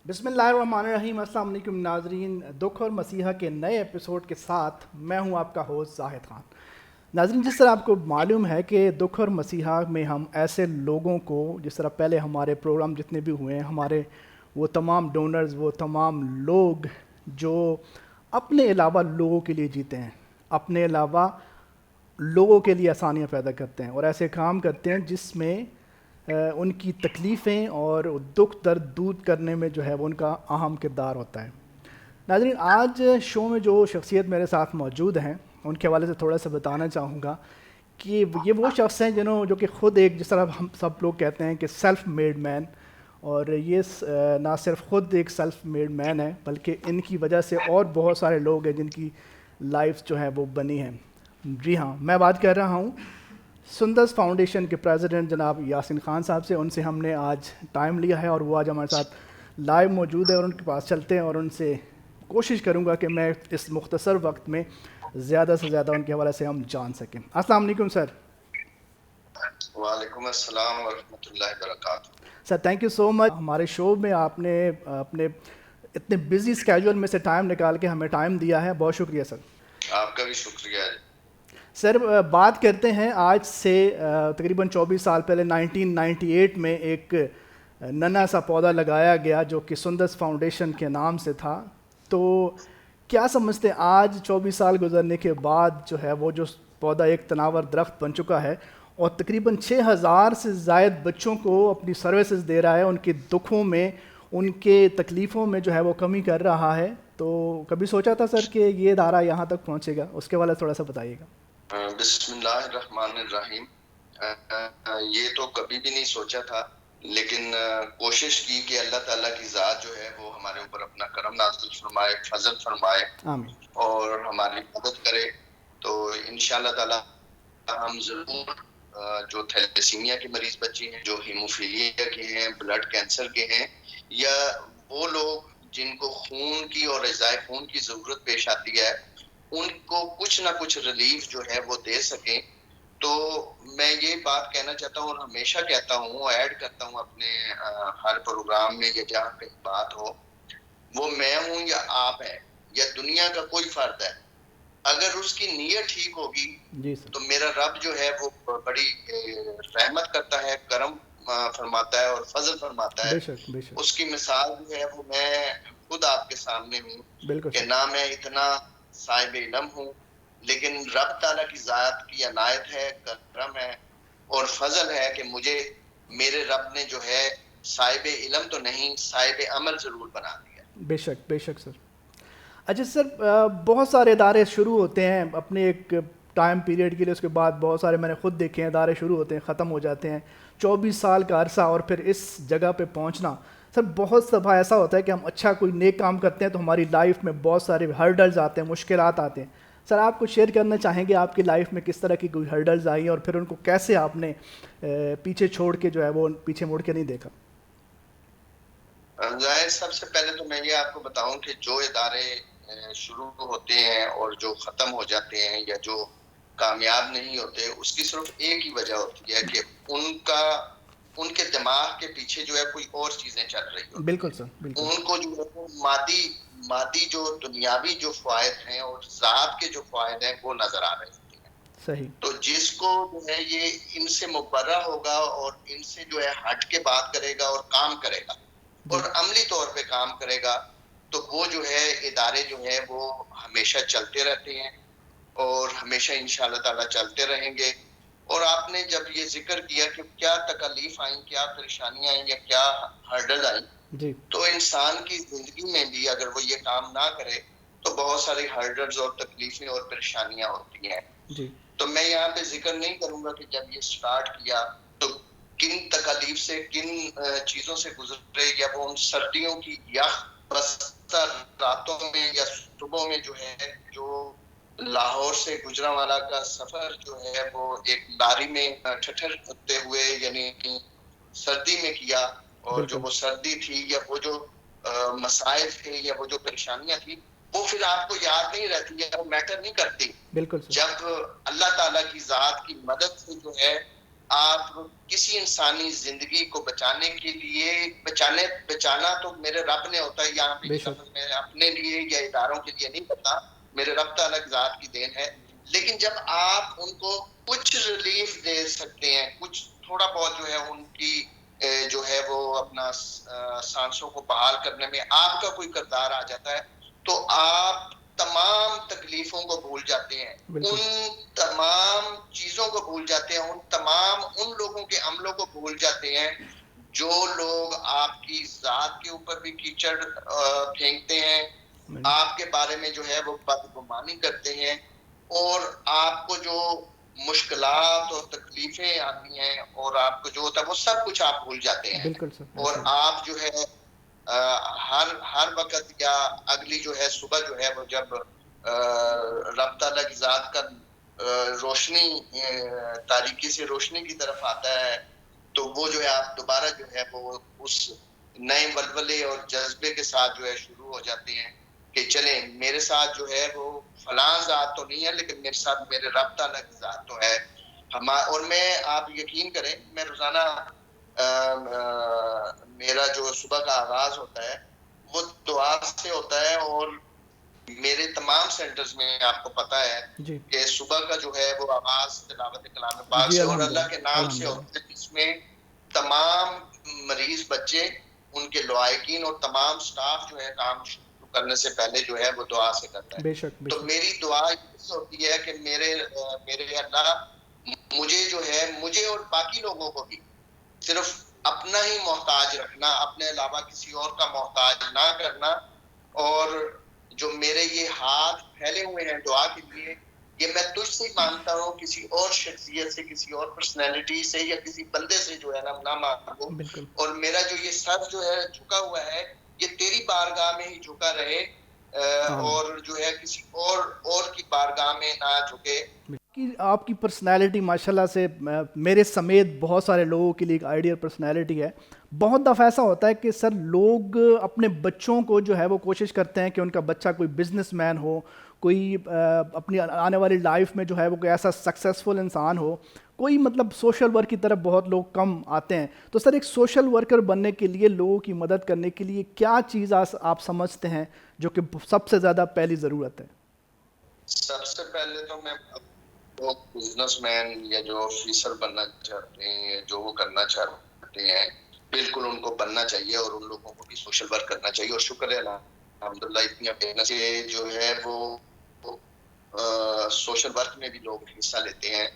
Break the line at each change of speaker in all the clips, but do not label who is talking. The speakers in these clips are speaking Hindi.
बिस्मिल्लाहिर्रहमानिर्रहीम। अस्सलाम वालेकुम नाजरीन, दुख और मसीहा के नए एपिसोड के साथ मैं हूं आपका होस्ट जाहिद खान। नाजरीन, जिस तरह आपको मालूम है कि दुख और मसीहा में हम ऐसे लोगों को, जिस तरह पहले हमारे प्रोग्राम जितने भी हुए हैं, हमारे वो तमाम डोनर्स, वो तमाम लोग जो अपने अलावा लोगों के लिए जीते हैं, अपने अलावा लोगों के लिए आसानियाँ पैदा करते हैं और ऐसे काम करते हैं जिसमें उनकी तकलीफ़ें और दुख दर्द दूर करने में जो है वो उनका अहम किरदार होता है। नाज़रीन, आज शो में जो शख्सियत मेरे साथ मौजूद हैं उनके हवाले से थोड़ा सा बताना चाहूँगा कि ये वो शख्स हैं जो कि ख़ुद एक, जिस तरह हम सब लोग कहते हैं कि सेल्फ़ मेड मैन, और ये ना सिर्फ ख़ुद एक सेल्फ़ मेड मैन है बल्कि इनकी वजह से और बहुत सारे लोग हैं जिनकी लाइफ जो है वो बनी है। जी हाँ, मैं बात कर रहा हूँ सुंदस फाउंडेशन के प्रेसिडेंट जनाब यासिन ख़ान साहब से। उनसे हमने आज टाइम लिया है और वो आज हमारे साथ लाइव मौजूद है और उनके पास चलते हैं और उनसे कोशिश करूँगा कि मैं इस मुख्तसर वक्त में ज़्यादा से ज़्यादा उनके हवाले से हम जान सकें। अस्सलाम वालेकुम सर।
वालेकुम अस्सलाम व रहमतुल्लाहि व बरकातुहू।
Sir, thank you so much. हमारे शो में आपने अपने इतने बिजी स्केड्यूल में से टाइम निकाल के हमें टाइम दिया है, बहुत शुक्रिया सर।
आपका भी शुक्रिया है।
सर, बात करते हैं आज से तकरीबन 24 साल पहले 1998 में एक नन्हा सा पौधा लगाया गया जो कि सुंदस फाउंडेशन के नाम से था। तो क्या समझते हैं आज 24 साल गुजरने के बाद जो है वो जो पौधा एक तनावर दरख्त बन चुका है और तकरीबन 6000 से ज़ायद बच्चों को अपनी सर्विसेज दे रहा है, उनके दुखों में, उनके तकलीफ़ों में जो है वो कमी कर रहा है। तो कभी सोचा था सर कि ये इदारा यहाँ तक पहुँचेगा? उसके वाले थोड़ा सा बताइएगा।
बिस्मिल्लाहिर्रहमानिर्रहीम। ये तो कभी भी नहीं सोचा था, लेकिन कोशिश की कि अल्लाह ताला की ज़ात जो है वो हमारे ऊपर अपना करम नाज़िल फरमाए, फजल फरमाए
आमीन।
और हमारी मदद करे। तो इंशाअल्लाह ताला हम ज़रूर जो थैलेसीमिया के मरीज बच्चे हैं, जो हीमोफीलिया के हैं, ब्लड कैंसर के हैं, या वो लोग जिनको खून की और अज़ाए खून की ज़रूरत पेश आती है, उनको कुछ ना कुछ रिलीफ जो है वो दे सकें। तो मैं ये बात कहना चाहता हूँ और हमेशा कहता हूँ, ऐड करता हूँ अपने हर प्रोग्राम में या जहाँ कहीं बात हो, वो मैं हूँ या आप है या दुनिया का कोई फर्द है, अगर उसकी नीयत ठीक होगी
जी सर।
तो मेरा रब जो है वो बड़ी रहमत करता है, करम फरमाता है और फजल फरमाता है।
बेशक बेशक।
उसकी मिसाल जो है वो मैं खुद आपके सामने हूँ
बिल्कुल
कि
सर।
ना मैं इतना साहिब इल्म हूँ, लेकिन रब ताला की ज़ात की अनायत है, करम है और फजल है कि मुझे मेरे रब ने जो है साहिब इल्म तो नहीं, साहिब अमल ज़रूर बना दिया।
बेशक बेशक सर। अच्छा सर, बहुत सारे इदारे शुरू होते हैं अपने एक टाइम पीरियड के लिए, उसके बाद बहुत सारे मैंने खुद देखे हैं इदारे शुरू होते हैं, ख़त्म हो जाते हैं। 24 साल का अरसा और फिर इस जगह पे पहुंचना, सर बहुत दफ़ा ऐसा होता है कि हम अच्छा कोई नेक काम करते हैं तो हमारी लाइफ में बहुत सारे हर्डल्स आते हैं, मुश्किलात आते हैं। सर, आप कुछ शेयर करना चाहेंगे आपकी लाइफ में किस तरह की कोई हर्डल्स आई और फिर उनको कैसे आपने पीछे छोड़ के जो है वो पीछे मुड़ के नहीं देखा?
जाहिर, सबसे पहले तो मैं ये आपको बताऊं कि जो इदारे शुरू होते हैं और जो ख़त्म हो जाते हैं या जो कामयाब नहीं होते, उसकी सिर्फ एक ही वजह होती है कि उनके दिमाग के पीछे जो है कोई और चीज़ें चल रही होती
बिल्कुल
हैं।
सर, बिल्कुल।
उनको जो है वो मादी जो दुनियावी जो फ़ायद हैं और ज़ात के जो फ़ायद हैं वो नज़र आ रहे होते हैं।
सही।
तो जिसको जो है ये इनसे मुबर्रा होगा और इनसे जो है हट के बात करेगा और काम करेगा
जी।
और अमली तौर पे काम करेगा, तो वो जो है इदारे जो है वो हमेशा चलते रहते हैं और हमेशा इंशाअल्लाह ताला चलते रहेंगे। और आपने जब ये जिक्र किया कि क्या तकलीफ आई, क्या परेशानियां आई या क्या हर्डल आई,
जी।
तो इंसान की जिंदगी में भी अगर वो ये काम ना करे तो बहुत सारी हर्डल्स और तकलीफें और परेशानियां होती हैं।
जी।
तो मैं यहाँ पे जिक्र नहीं करूंगा कि जब ये स्टार्ट किया तो किन तकलीफ से, किन चीजों से गुजरे, या वो उन सर्दियों की यख बस्ता रातों में या सुबह में जो है, जो लाहौर से गुजरांवाला का सफर जो है वो एक लारी में ठठर होते हुए यानी सर्दी में किया, और जो
बिल्कुल।
वो सर्दी थी या वो जो मसाइल थे या वो जो परेशानियां थी, वो फिर आपको याद नहीं रहती है, वो मैटर नहीं करती।
बिल्कुल सर।
जब अल्लाह ताला की ज़ात की मदद से जो है आप किसी इंसानी जिंदगी को बचाने के लिए बचाना तो मेरे रब ने होता है, यहाँ पे ये लफ्ज मैं अपने लिए या इदारों के लिए नहीं करता, मेरे रब ताला की जात की देन है। लेकिन जब आप उनको कुछ रिलीफ दे सकते हैं, कुछ थोड़ा बहुत जो है उनकी जो है वो अपना सांसों को बहाल करने में आपका कोई किरदार आ जाता है, तो आप तमाम तकलीफों को भूल जाते हैं, उन तमाम चीजों को भूल जाते हैं, उन लोगों के अमलों को भूल जाते हैं जो लोग आपकी जात के ऊपर भी कीचड़ फेंकते हैं, आपके बारे में जो है वो बदगुमानी करते हैं, और आपको जो मुश्किलात और तकलीफें आती हैं और आपको जो होता है वो सब कुछ आप भूल जाते हैं।
बिल्कुल सर।
और आप जो है हर वक्त या अगली जो है सुबह जो है वो जब रब ताला की जात का रोशनी तारीकी से रोशनी की तरफ आता है, तो वो जो है आप दोबारा जो है वो उस नए वलवले और जज्बे के साथ जो है शुरू हो जाते हैं कि चले मेरे साथ जो है वो फलां जात तो नहीं है, लेकिन मेरे साथ मेरे रब ताला की जात तो है। और मैं, आप यकीन करें, मैं रोजाना मेरा जो सुबह का आगाज होता है वो दुआ से होता है, और मेरे तमाम सेंटर्स में आपको पता है कि सुबह का जो है वो आवाज तिलावत कलाम पाक से और अल्लाह के नाम से होता है, जिसमें तमाम मरीज बच्चे, उनके लवाकिन और तमाम स्टाफ जो है काम शुरू करने से पहले जो है वो दुआ से करता है।
बेशक।
तो मेरी दुआ होती है कि मेरे अल्लाह मुझे जो है, मुझे और बाकी लोगों को भी सिर्फ अपना ही मोहताज रखना, अपने अलावा किसी और का मोहताज ना करना, और जो मेरे ये हाथ फैले हुए हैं दुआ के लिए, ये मैं तुझसे मांगता हूँ, किसी और शख्सियत से, किसी और पर्सनैलिटी से या किसी बंदे से जो है ना मांगो। और मेरा जो ये सर जो है झुका हुआ है, ये तेरी बारगाह में ही झुका रहे, और जो है किसी और की बारगाह में ना झुके।
कि आपकी पर्सनैलिटी माशाल्लाह से मेरे समेत बहुत सारे लोगों के लिए एक आइडियल पर्सनैलिटी है। बहुत दफ़ा ऐसा होता है कि सर लोग अपने बच्चों को जो है वो कोशिश करते हैं कि उनका बच्चा कोई बिजनेसमैन हो, कोई अपनी आने वाली लाइफ में जो है वो कोई ऐसा सक्सेसफुल इंसान हो, कोई मतलब सोशल वर्क की तरफ बहुत लोग कम आते हैं। तो सर एक सोशल वर्कर बनने के लिए, लोगों की मदद करने के लिए क्या चीज़ आप समझते हैं जो कि सबसे ज़्यादा पहली ज़रूरत है?
सबसे पहले तो मैं वो बिजनेसमैन या जो ऑफिसर बनना चाहते हैं, जो वो करना चाहते हैं, बिल्कुल उनको बनना चाहिए, और उन लोगों को भी सोशल वर्क करना चाहिए। और शुक्र है अल्हम्दुलिल्लाह इतनी अवेयरनेस से जो है वो सोशल वर्क में भी लोग हिस्सा लेते हैं।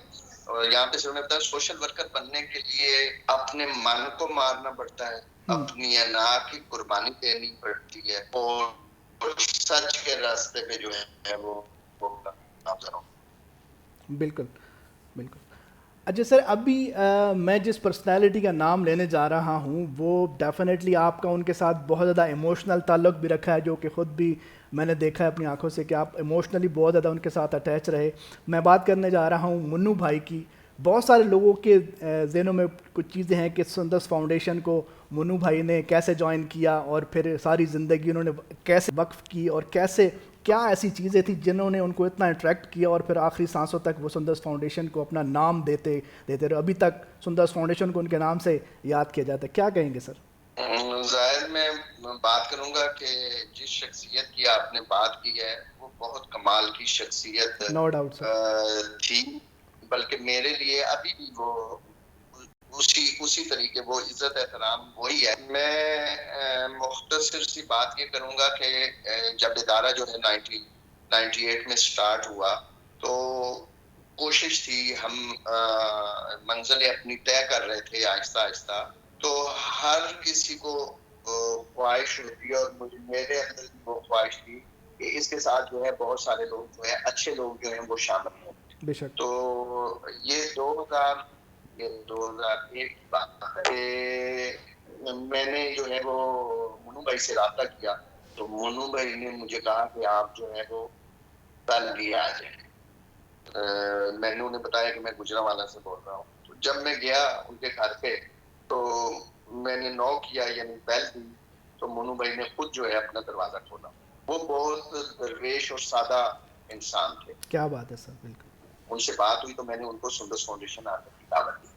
और यहाँ पे सिर्फ मैं बता, सोशल वर्कर बनने के लिए अपने मन को मारना पड़ता है, अपनी अना की कुर्बानी देनी पड़ती है, और सच के रास्ते पे जो है वो
बिल्कुल बिल्कुल। अच्छा सर, अभी मैं जिस पर्सनालिटी का नाम लेने जा रहा हूँ वो डेफिनेटली आपका उनके साथ बहुत ज़्यादा इमोशनल ताल्लुक़ भी रखा है, जो कि ख़ुद भी मैंने देखा है अपनी आंखों से कि आप इमोशनली बहुत ज़्यादा उनके साथ अटैच रहे। मैं बात करने जा रहा हूँ मुन्नू भाई की। बहुत सारे लोगों के ज़हनों में कुछ चीज़ें हैं कि सुंदर्स फाउंडेशन को मुन्नू भाई ने कैसे ज्वाइन किया और फिर सारी ज़िंदगी उन्होंने कैसे वक्फ की, और कैसे क्या ऐसी चीज़ें थी जिन्होंने उनको इतना अट्रैक्ट किया, और फिर आखिरी सांसों तक वो सुंदर्स फाउंडेशन को अपना नाम देते रहे। अभी तक सुंदर्स फाउंडेशन को उनके नाम से याद किया जाता है। क्या कहेंगे सर?
जाहिर मैं बात करूंगा कि जिस शख्सियत की आपने बात की है वो बहुत कमाल की शख्सियत
नो डाउट सर
थी, बल्कि मेरे लिए अभी भी वो उसी तरीके वो इज्जत एहतराम वही है। मैं मुख्तसर सी बात ये करूंगा कि जब इदारा जो है 1998 में स्टार्ट हुआ, तो कोशिश थी, हम मंजिलें अपनी तय कर रहे थे आहिस्ता आहिस्ता, तो हर किसी को ख्वाहिश होती है, और मेरे अंदर भी वो ख्वाहिश थी कि इसके साथ जो है बहुत सारे लोग जो है, अच्छे लोग जो हैं वो शामिल हों। तो ये 2001 की बात है, मैंने जो है वो मुन्नू भाई से राब्ता किया, तो मुन्नू भाई ने मुझे कहा कि आप जो है वो कल भी आ जाए। मैंने उन्हें बताया कि मैं गुजरांवाला से बोल रहा हूँ। तो जब मैं गया उनके घर पे, तो मैंने नॉक किया, यानी बेल दी, तो मुन्नू भाई ने खुद जो है अपना दरवाजा खोला। वो बहुत दरवेश और सादा इंसान थे।
क्या बात है सर। बिल्कुल
उनसे बात हुई तो मैंने उनको सुंदर्स फाउंडेशन आने की दावत दी।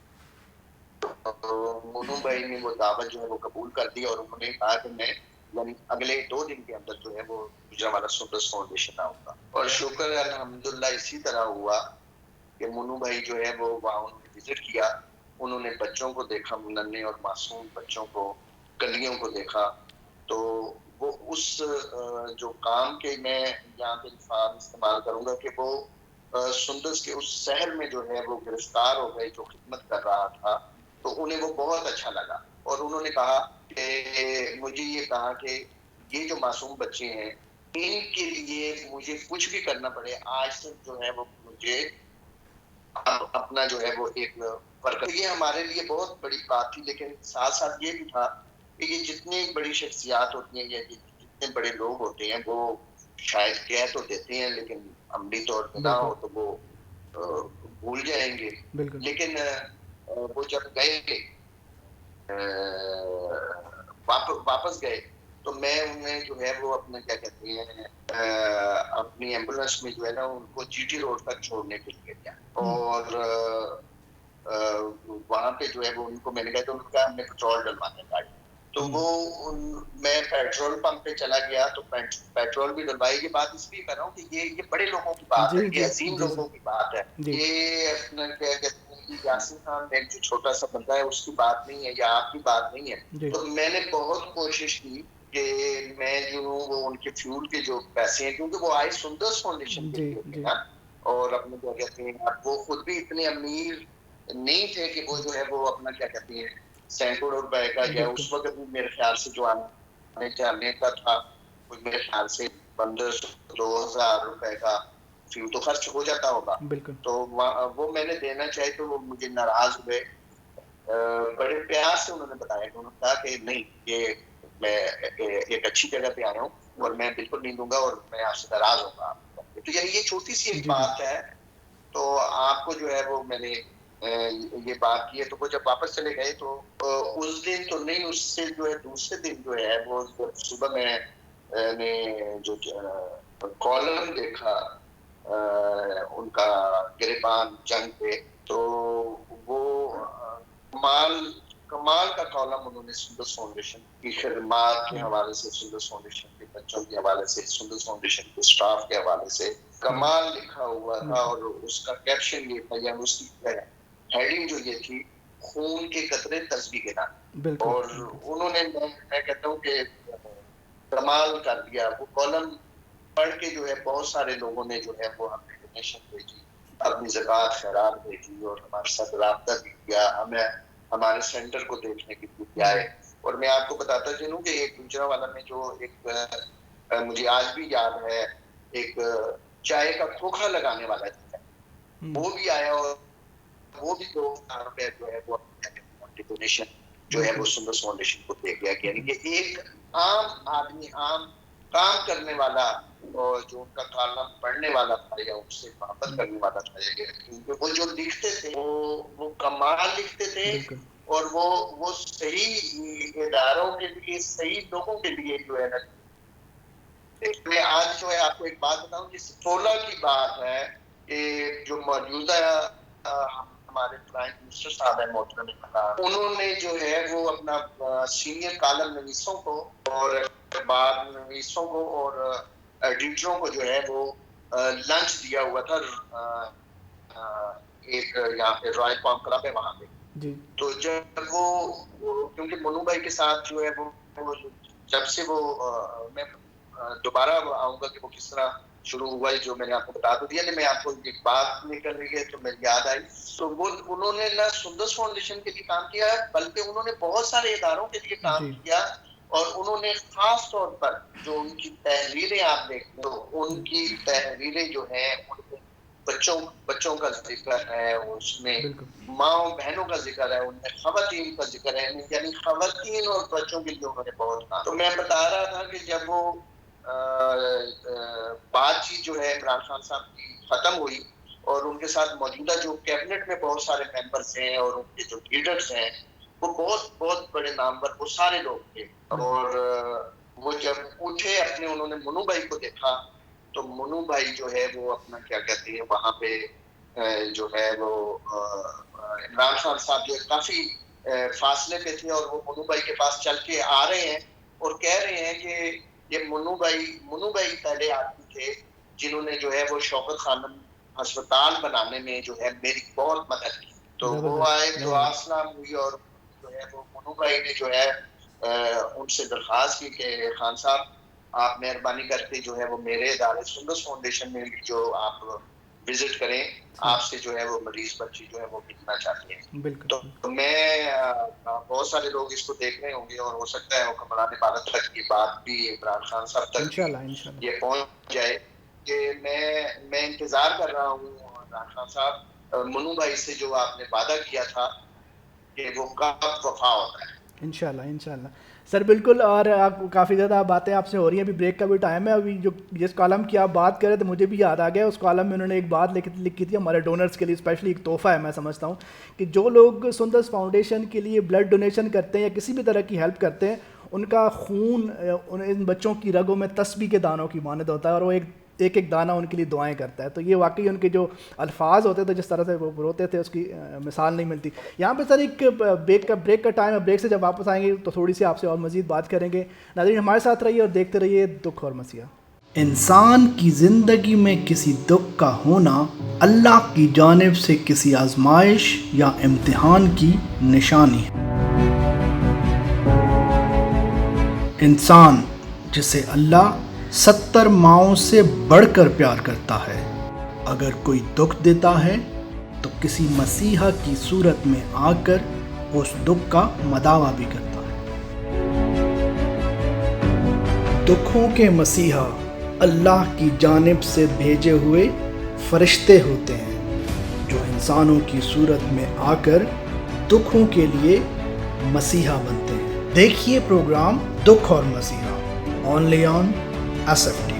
मोनू भाई ने वो दावत जो है वो कबूल कर दी और उन्होंने कहा कि मैं यानी अगले 2 दिन के अंदर जो है वो गुजरांवाला सुंदर फाउंडेशन आऊंगा। और शुक्र है अल्हम्दुलिल्लाह इसी तरह हुआ कि मोनू भाई जो है वो वहाँ उन्होंने विजिट किया, उन्होंने बच्चों को देखा, नन्हे और मासूम बच्चों को, कलियों को देखा। तो वो उस जो काम के मैं यहाँ पे अल्फाज इस्तेमाल करूंगा कि वो सुंदस के उस शहर में जो है वो गिरफ्तार हो गए जो खिदमत कर रहा था, तो उन्हें वो बहुत अच्छा लगा और उन्होंने कहा कि मुझे ये कहा कि ये जो मासूम बच्चे हैं इनके लिए मुझे कुछ भी करना पड़े, आज तक जो है वो मुझे अपना जो है वो एक वर्क, तो ये हमारे लिए बहुत बड़ी बात थी। लेकिन साथ साथ ये भी था कि ये जितनी बड़ी शख्सियात होती हैं या जितने बड़े लोग होते हैं वो शायद कह तो देते हैं लेकिन अमली तौर पर ना हो तो वो भूल जाएंगे। लेकिन वो जब गए वापस गए तो मैं उन्हें जो है वो अपना क्या कहते हैं अपनी एम्बुलेंस में जो है ना उनको जीटी रोड तक छोड़ने के लिए गया और वहां पे जो है वो उनको मैंने कहा तो उनका हमने पेट्रोल डलवाना है गाड़ी, तो वो मैं पेट्रोल पंप पे चला गया तो पेट्रोल भी डलवाई। ये बात इसलिए कर रहा हूँ कि ये बड़े लोगों की बात है, ये अजीम लोगों की बात है, ये अपना क्या कहते हैं कि यासीन खान एक जो छोटा सा बंदा है उसकी बात नहीं है या आपकी बात नहीं है। तो मैंने बहुत कोशिश की कि मैं जो वो उनके फ्यूल के जो पैसे हैं क्योंकि वो आए सुंदर फाउंडेशन के लिए ना, और अपने क्या कहते हैं वो खुद भी इतने अमीर नहीं थे कि वो जो है वो अपना क्या कहते हैं सैकड़ों रुपए का या उस वक्त भी मेरे ख्याल से जो आने जाने का था मेरे ख्याल से 1500-2000 रुपए का फ्यूल तो खर्च हो जाता होगा। तो वो मैंने देना चाहे तो वो मुझे नाराज हुए, बड़े प्यार से उन्होंने बताया, उन्होंने कहा कि नहीं ये मैं एक अच्छी जगह पे आया हूँ और मैं बिल्कुल नहीं दूंगा और मैं आपसे नाराज होगा। तो यानी ये छोटी सी एक बात है, तो आपको जो है वो मैंने ये बात की है। तो वो जब वापस चले गए तो उस दिन तो नहीं, उससे जो है दूसरे दिन जो है वो सुबह मैंने जो कॉलम देखा उनका गिरबान जंग पे, तो वो कमाल का कॉलम उन्होंने सुंदर फाउंडेशन की खिदमत के हवाले से, सुंदर फाउंडेशन के बच्चों के हवाले से, सुंदर फाउंडेशन के स्टाफ के हवाले से कमाल लिखा हुआ था। और उसका कैप्शन ये था या उसकी हेडिंग जो ये थी, खून के कतरे तस्बीह गिरा। और उन्होंने मैं कहता हूँ कि कमाल कर दिया। वो कॉलम पढ़ के जो है बहुत सारे लोगों ने जो है वो हमें डोनेशन भेजी, अपनी ज़कात खैरात भेजी और हमारे साथ राब्ता भी किया, हमें हमारे सेंटर को देखने के लिए आए। और मैं आपको बताता चलूं कि एक गुजरांवाला में जो एक मुझे आज भी याद है एक चाय का खोखा लगाने वाला था, वो भी आया और वो भी 2,000 रुपए जो है वो डोनेशन जो है वो सुंदर फाउंडेशन को दे गया। यानी कि एक आम आदमी, आम काम करने वाला और जो उनका कॉलम पढ़ने वाला था या उससे मोहब्बत करने वाला था, क्योंकि वो जो लिखते थे वो कमाल लिखते थे और वो सही इदारों के लिए, सही लोगों के लिए जो है ना। मैं आज जो है आपको एक बात बताऊं कि 16 की बात है कि जो मौजूदा हमारे प्राइम मिनिस्टर साहब है मोहतरम, उन्होंने जो है वो अपना सीनियर कॉलम नवीसों को और अखबार नवीसों को और एडिटरों को जो है वो लंच दिया हुआ था एक यहाँ पे रॉयल पाम क्लब है वहां पे जी। तो जब वो क्योंकि मोनू भाई के साथ जो है वो जब से वो मैं दोबारा आऊंगा कि वो किस तरह शुरू हुआ है जो मैंने आपको बता तो दिया। मैं आपको एक बात निकल रही है तो मेरी याद आई, तो वो उन्होंने ना सुंदर फाउंडेशन के लिए काम किया बल्कि उन्होंने बहुत सारे इदारों के लिए काम किया। और उन्होंने खास तौर पर जो उनकी तहरीरें आप देखते हो, उनकी तहरीरें जो है बच्चों का जिक्र है, उसमें माओ बहनों का जिक्र है, उनमें खवातीन का जिक्र है, यानी खवातीन और बच्चों के लिए उन्होंने बहुत काम। तो मैं बता रहा था कि जब वो बातचीत जो है इमरान खान साहब की खत्म हुई और उनके साथ मौजूदा जो कैबिनेट में बहुत सारे मेंबर्स हैं और उनके जो लीडर्स हैं वो बहुत बड़े नामवर वो सारे लोग थे। और वो जब उठे अपने, उन्होंने मोनू भाई को देखा तो मोनू भाई जो है वो अपना क्या कहते हैं वहां पे जो है वो इमरान खान साहब जो काफी फासले पे थे और वो मुन्नू भाई के पास चल के आ रहे हैं और कह रहे हैं कि ये मुन्नू भाई पहले आदमी थे जिन्होंने जो है वो शौकत खानम अस्पताल बनाने में जो है मेरी बहुत मदद की। तो वो आए, दुआ सलाम हुई और जो है वो मुन्नू भाई ने जो है उनसे दरख्वास्त की कि खान साहब आप मेहरबानी करके जो है वो मेरे इदारे सुंदस फाउंडेशन में भी जो आप विजिट करें, आपसे जो है वो मरीज बच्ची जो है वो मिलना चाहती है। तो मैं बहुत सारे लोग इसको देख रहे होंगे और हो सकता है हुक्मरान इबादत तक की बात भी इमरान खान साहब तक भी ये पहुंच जाए कि मैं इंतजार कर रहा हूँ इमरान खान साहब मुन्नू भाई से जो आपने वादा किया था कि वो कब वफा होता है।
इंशाल्लाह सर, बिल्कुल। और आप काफ़ी ज़्यादा बातें आपसे हो रही हैं, अभी ब्रेक का भी टाइम है। अभी जो जिस कॉलम की आप बात कर रहे थे मुझे भी याद आ गया, उस कॉलम में उन्होंने एक बात लिखी थी हमारे डोनर्स के लिए, स्पेशली एक तोहफ़ा है मैं समझता हूँ कि जो लोग सुंदस फाउंडेशन के लिए ब्लड डोनेशन करते हैं या किसी भी तरह की हेल्प करते हैं, उनका खून इन बच्चों की रगों में तस्बीह के दानों की मानद होता है और वो एक दाना उनके लिए दुआएं करता है। तो ये वाकई उनके जो अल्फाज होते थे, जिस तरह से वो रोते थे, उसकी मिसाल नहीं मिलती। यहाँ पे सर एक ब्रेक का टाइम है, ब्रेक से जब वापस आएंगे तो थोड़ी सी आपसे और मज़ीद बात करेंगे। नाज़रीन हमारे साथ रहिए और देखते रहिए दुख और मसीहा। इंसान की ज़िंदगी में किसी दुख का होना अल्लाह की जानिब से किसी आजमाइश या इम्तिहान की निशानी है। इंसान जिसे अल्लाह 70 माओं से बढ़कर प्यार करता है, अगर कोई दुख देता है तो किसी मसीहा की सूरत में आकर उस दुख का मदावा भी करता है। दुखों के मसीहा अल्लाह की जानिब से भेजे हुए फरिश्ते होते हैं जो इंसानों की सूरत में आकर दुखों के लिए मसीहा बनते हैं। देखिए प्रोग्राम दुख और मसीहा only on SFTV।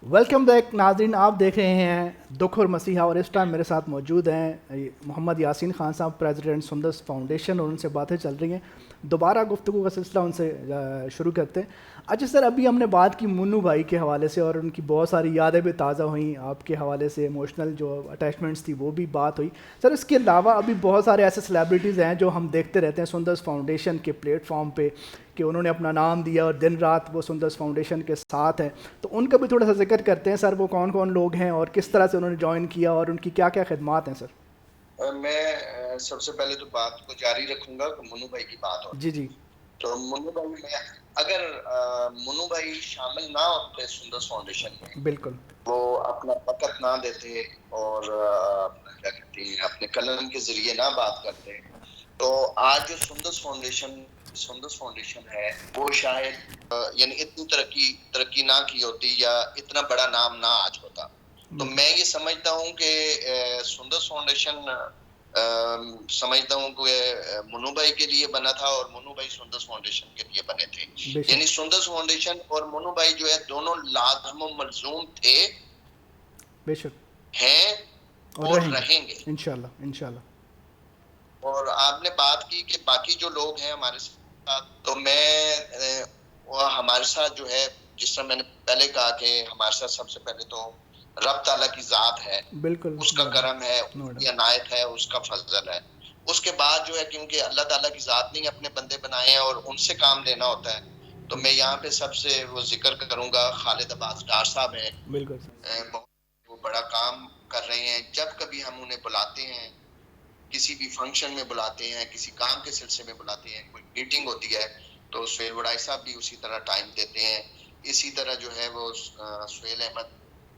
Welcome back नाज़रीन, आप देख रहे हैं दुख और मसीहा और इस टाइम मेरे साथ मौजूद हैं मोहम्मद यासीन खान साहब, प्रेसिडेंट सुंदस फाउंडेशन, और उनसे बातें चल रही हैं। दोबारा गुफ्तगू का सिलसिला उनसे शुरू करते हैं। अच्छा सर, अभी हमने बात की मुन्नू भाई के हवाले से और उनकी बहुत सारी यादें भी ताज़ा हुई, आपके हवाले से इमोशनल जो अटैचमेंट्स थी वो भी बात हुई। सर इसके अलावा अभी बहुत सारे ऐसे सेलिब्रिटीज़ हैं जो हम देखते रहते हैं सुंदस फाउंडेशन के प्लेटफॉर्म पे कि उन्होंने अपना नाम दिया और दिन रात वो सुंदस फाउंडेशन के साथ हैं। तो उनका भी थोड़ा सा जिक्र करते हैं सर, वो कौन कौन लोग हैं और किस तरह से उन्होंने ज्वाइन किया और उनकी क्या क्या खिदमात हैं सर।
मैं सबसे पहले तो बात को जारी रखूंगा कि मुन्नू भाई की बात हो।
जी।
तो मुन्नू भाई में अगर मुन्नू भाई शामिल ना होते सुंदस फाउंडेशन में, बिल्कुल, वो अपना वक़्त ना देते और क्या कहते हैं अपने कलम के जरिए ना बात करते, तो आज जो सुंदस फाउंडेशन है वो शायद यानी इतनी तरक्की ना की होती या इतना बड़ा नाम ना आज होता। तो मैं ये समझता हूँ कि सुंदस फाउंडेशन समझता हूँ कि मुन्नू भाई के लिए बना था और मुन्नू भाई सुंदस फाउंडेशन के लिए बने थे। यानी सुंदस फाउंडेशन और मुन्नू भाई जो है दोनों लाज़िम व मलज़ूम थे, बेशक हैं और रहेंगे इंशाल्लाह। और आपने बात की कि बाकी जो लोग हैं हमारे साथ, तो मैं हमारे साथ जो है, जिस तरह मैंने पहले कहा कि हमारे साथ सबसे पहले तो रब ताला की जात है, बिल्कुल, उसका करम है, उसकी अनायत है, उसका फजल है। उसके बाद जो है, क्योंकि अल्लाह ताला की जात नहीं अपने बंदे बनाए हैं और उनसे काम लेना होता है, तो मैं यहाँ पे सबसे वो जिक्र करूंगा खालिद अब्बास डार साहब हैं, बिल्कुल, वो बड़ा काम कर रहे हैं। जब कभी हम उन्हें बुलाते हैं, किसी भी फंक्शन में बुलाते हैं, किसी काम के सिलसिले में बुलाते हैं, कोई मीटिंग होती है, तो सुहेल वड़ाई साहब भी उसी तरह टाइम देते हैं। इसी तरह जो है वो सुहेल अहमद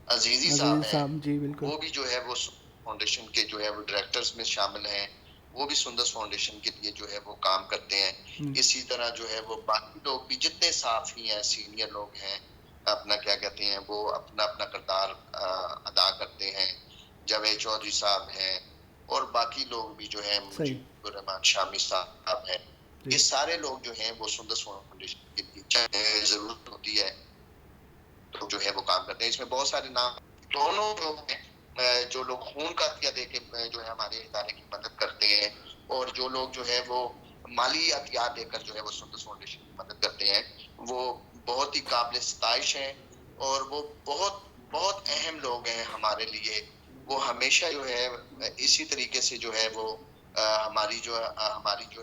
अजीजी साहब हैं, जी बिल्कुल, वो भी जो है वो फाउंडेशन के जो है वो डायरेक्टर्स में शामिल हैं, वो भी सुंदस फाउंडेशन के लिए जो है वो काम करते हैं। इसी तरह जो है वो बाकी लोग भी जितने साफी हैं, सीनियर लोग हैं, अपना क्या कहते हैं वो अपना अपना किरदार अदा करते हैं। जावेद चौधरी साहब हैं और बाकी लोग भी जो है, मुजीबुर रहमान शामी साहब हैं, ये सारे लोग जो हैं वो सुंदस फाउंडेशन के लिए जरूरत होती है तो जो है वो काम करते हैं। इसमें बहुत सारे नाम, दोनों लोग हैं जो लोग खून का अतिया दे के जो है हमारे इदारे की मदद करते हैं और जो लोग जो है वो माली अतिया देकर जो है वो सुंदस फाउंडेशन की मदद करते हैं, वो बहुत ही काबिल सताइश हैं और वो बहुत बहुत अहम लोग हैं हमारे लिए। वो हमेशा जो है इसी तरीके से जो है वो हमारी जो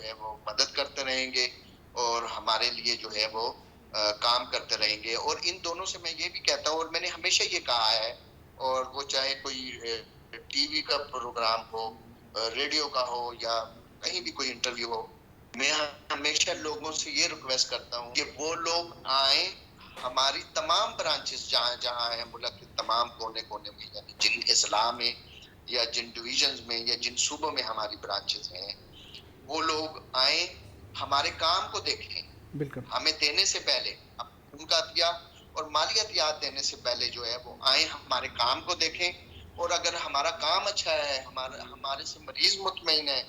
है वो मदद करते रहेंगे और हमारे लिए जो है वो काम करते रहेंगे। और इन दोनों से मैं ये भी कहता हूँ, और मैंने हमेशा ये कहा है, और वो चाहे कोई टीवी का प्रोग्राम हो, रेडियो का हो, या कहीं भी कोई इंटरव्यू हो, मैं हमेशा लोगों से ये रिक्वेस्ट करता हूँ कि वो लोग आए हमारी तमाम ब्रांचेस जहाँ जहाँ है मुल्क के तमाम कोने कोने में, यानी जिन अजला में या जिन डिवीजन में या जिन सूबों में हमारी ब्रांचेस हैं, वो लोग आए हमारे काम को देखें।
बिल्कुल।
हमें देने से पहले, उनका अतिया और मालियातियात देने से पहले जो है वो आए हमारे काम को देखें। और अगर हमारा काम अच्छा है, हमारे से मरीज मुतमईन है,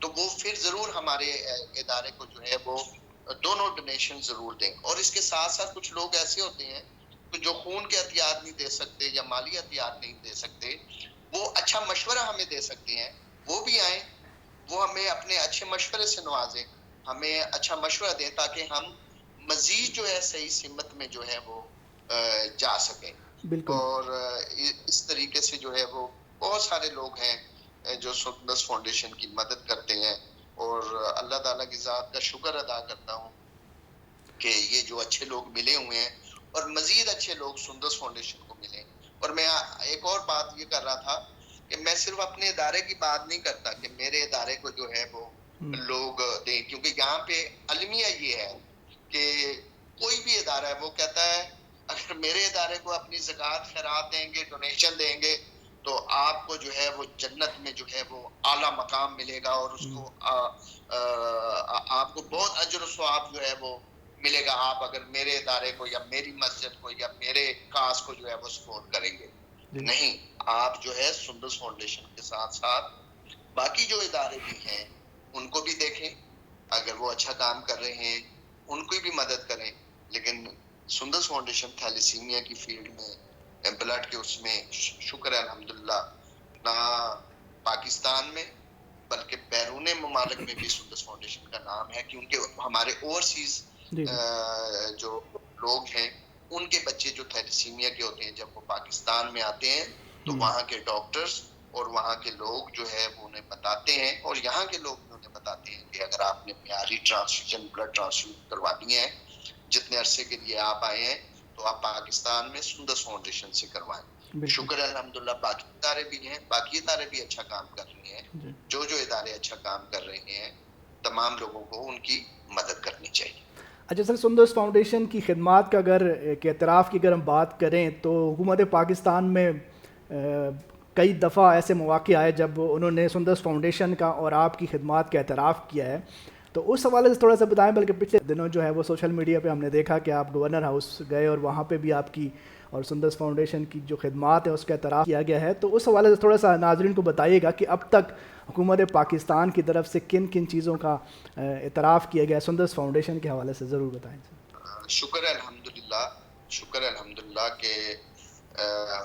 तो वो फिर जरूर हमारे इदारे को जो है वो दोनों डोनेशन जरूर दें। और इसके साथ साथ कुछ लोग ऐसे होते हैं तो जो खून के एहतियात नहीं दे सकते या माली एहतियात नहीं दे सकते, वो अच्छा मशवरा हमें दे सकते हैं, वो भी आए, वो हमें अपने अच्छे मशवरे से नवाजें, हमें अच्छा मशवरा दें, ताकि हम मजीद जो है सही सिमत में जो है वो जा सकें।
बिल्कुल।
और इस तरीके से जो है वो बहुत सारे लोग हैं जो सुंदस फाउंडेशन की मदद करते हैं। और अल्लाह ताला की ज़ात का शुक्र अदा करता हूँ कि ये जो अच्छे लोग मिले हुए हैं और मजीद अच्छे लोग सुंदस फाउंडेशन को मिले। और मैं एक और बात ये कर रहा था कि मैं सिर्फ अपने इदारे की बात नहीं करता कि मेरे इदारे को जो है वो लोग दें, क्योंकि यहाँ पे अलमिया ये है कि कोई भी इदारा है वो कहता है अगर मेरे इदारे को अपनी ज़कात खैरात देंगे, डोनेशन देंगे, तो आपको जो है वो जन्नत में जो है वो आला मकाम मिलेगा और उसको आपको बहुत अजर व सवाब जो है वो मिलेगा, आप अगर मेरे इदारे को या मेरी मस्जिद को या मेरे काज को जो है वो सपोर्ट करेंगे। नहीं, आप जो है सुंदस फाउंडेशन के साथ साथ बाकी जो इदारे भी हैं उनको भी देखें, अगर वो अच्छा काम कर रहे हैं उनकी भी मदद करें। लेकिन सुंदस फाउंडेशन थैलेसीमिया की फील्ड में, ब्लड के उसमें शुक्र है अल्हम्दुलिल्लाह, ना पाकिस्तान में बल्कि बैरून ममालिक में भी सुंदस फाउंडेशन का नाम है, क्योंकि हमारे ओवरसीज जो लोग हैं उनके बच्चे जो थैलेसीमिया के होते हैं, जब वो पाकिस्तान में आते हैं तो वहाँ के डॉक्टर्स और वहाँ के लोग जो है वो उन्हें बताते हैं, और यहाँ के लोग भी उन्हें बताते हैं कि अगर आपने मियारी ट्रांसफ्यूजन ब्लड ट्रांसफ्यूज करवानी है, जितने अरसे के लिए आप आए हैं, तो आप पाकिस्तान में सुंदस फाउंडेशन से करवाएं। शुक्र है अल्हम्दुलिल्लाह, बाकी इदारे भी हैं, बाकी इदारे भी अच्छा काम कर रहे हैं। जो इदारे अच्छा काम कर रहे हैं, तमाम लोगों को उनकी मदद करनी चाहिए।
अच्छा सर, सुंदस फाउंडेशन की खिदमात का अगर एक एतराफ़ की अगर हम बात करें तो हुकूमत पाकिस्तान में कई दफ़ा ऐसे मौक़े आए जब उन्होंने सुंदस फाउंडेशन का और आपकी खिदमात का एतराफ़ किया है, तो उस हवाले से थोड़ा सा बताएं। बल्कि पिछले दिनों जो है वो सोशल मीडिया पे हमने देखा कि आप गवर्नर हाउस गए और वहाँ पे भी आपकी और सुंदस फाउंडेशन की जो खिदमात है उसका एतराफ़ किया गया है। तो उस हवाले से थोड़ा सा नाज़रीन को बताइएगा कि अब तक हुकूमत पाकिस्तान की तरफ से किन किन चीज़ों का एतराफ़ किया गया है सुंदस फाउंडेशन के हवाले से ज़रूर बताएँ।
शुक्र है अल्हम्दुलिल्लाह के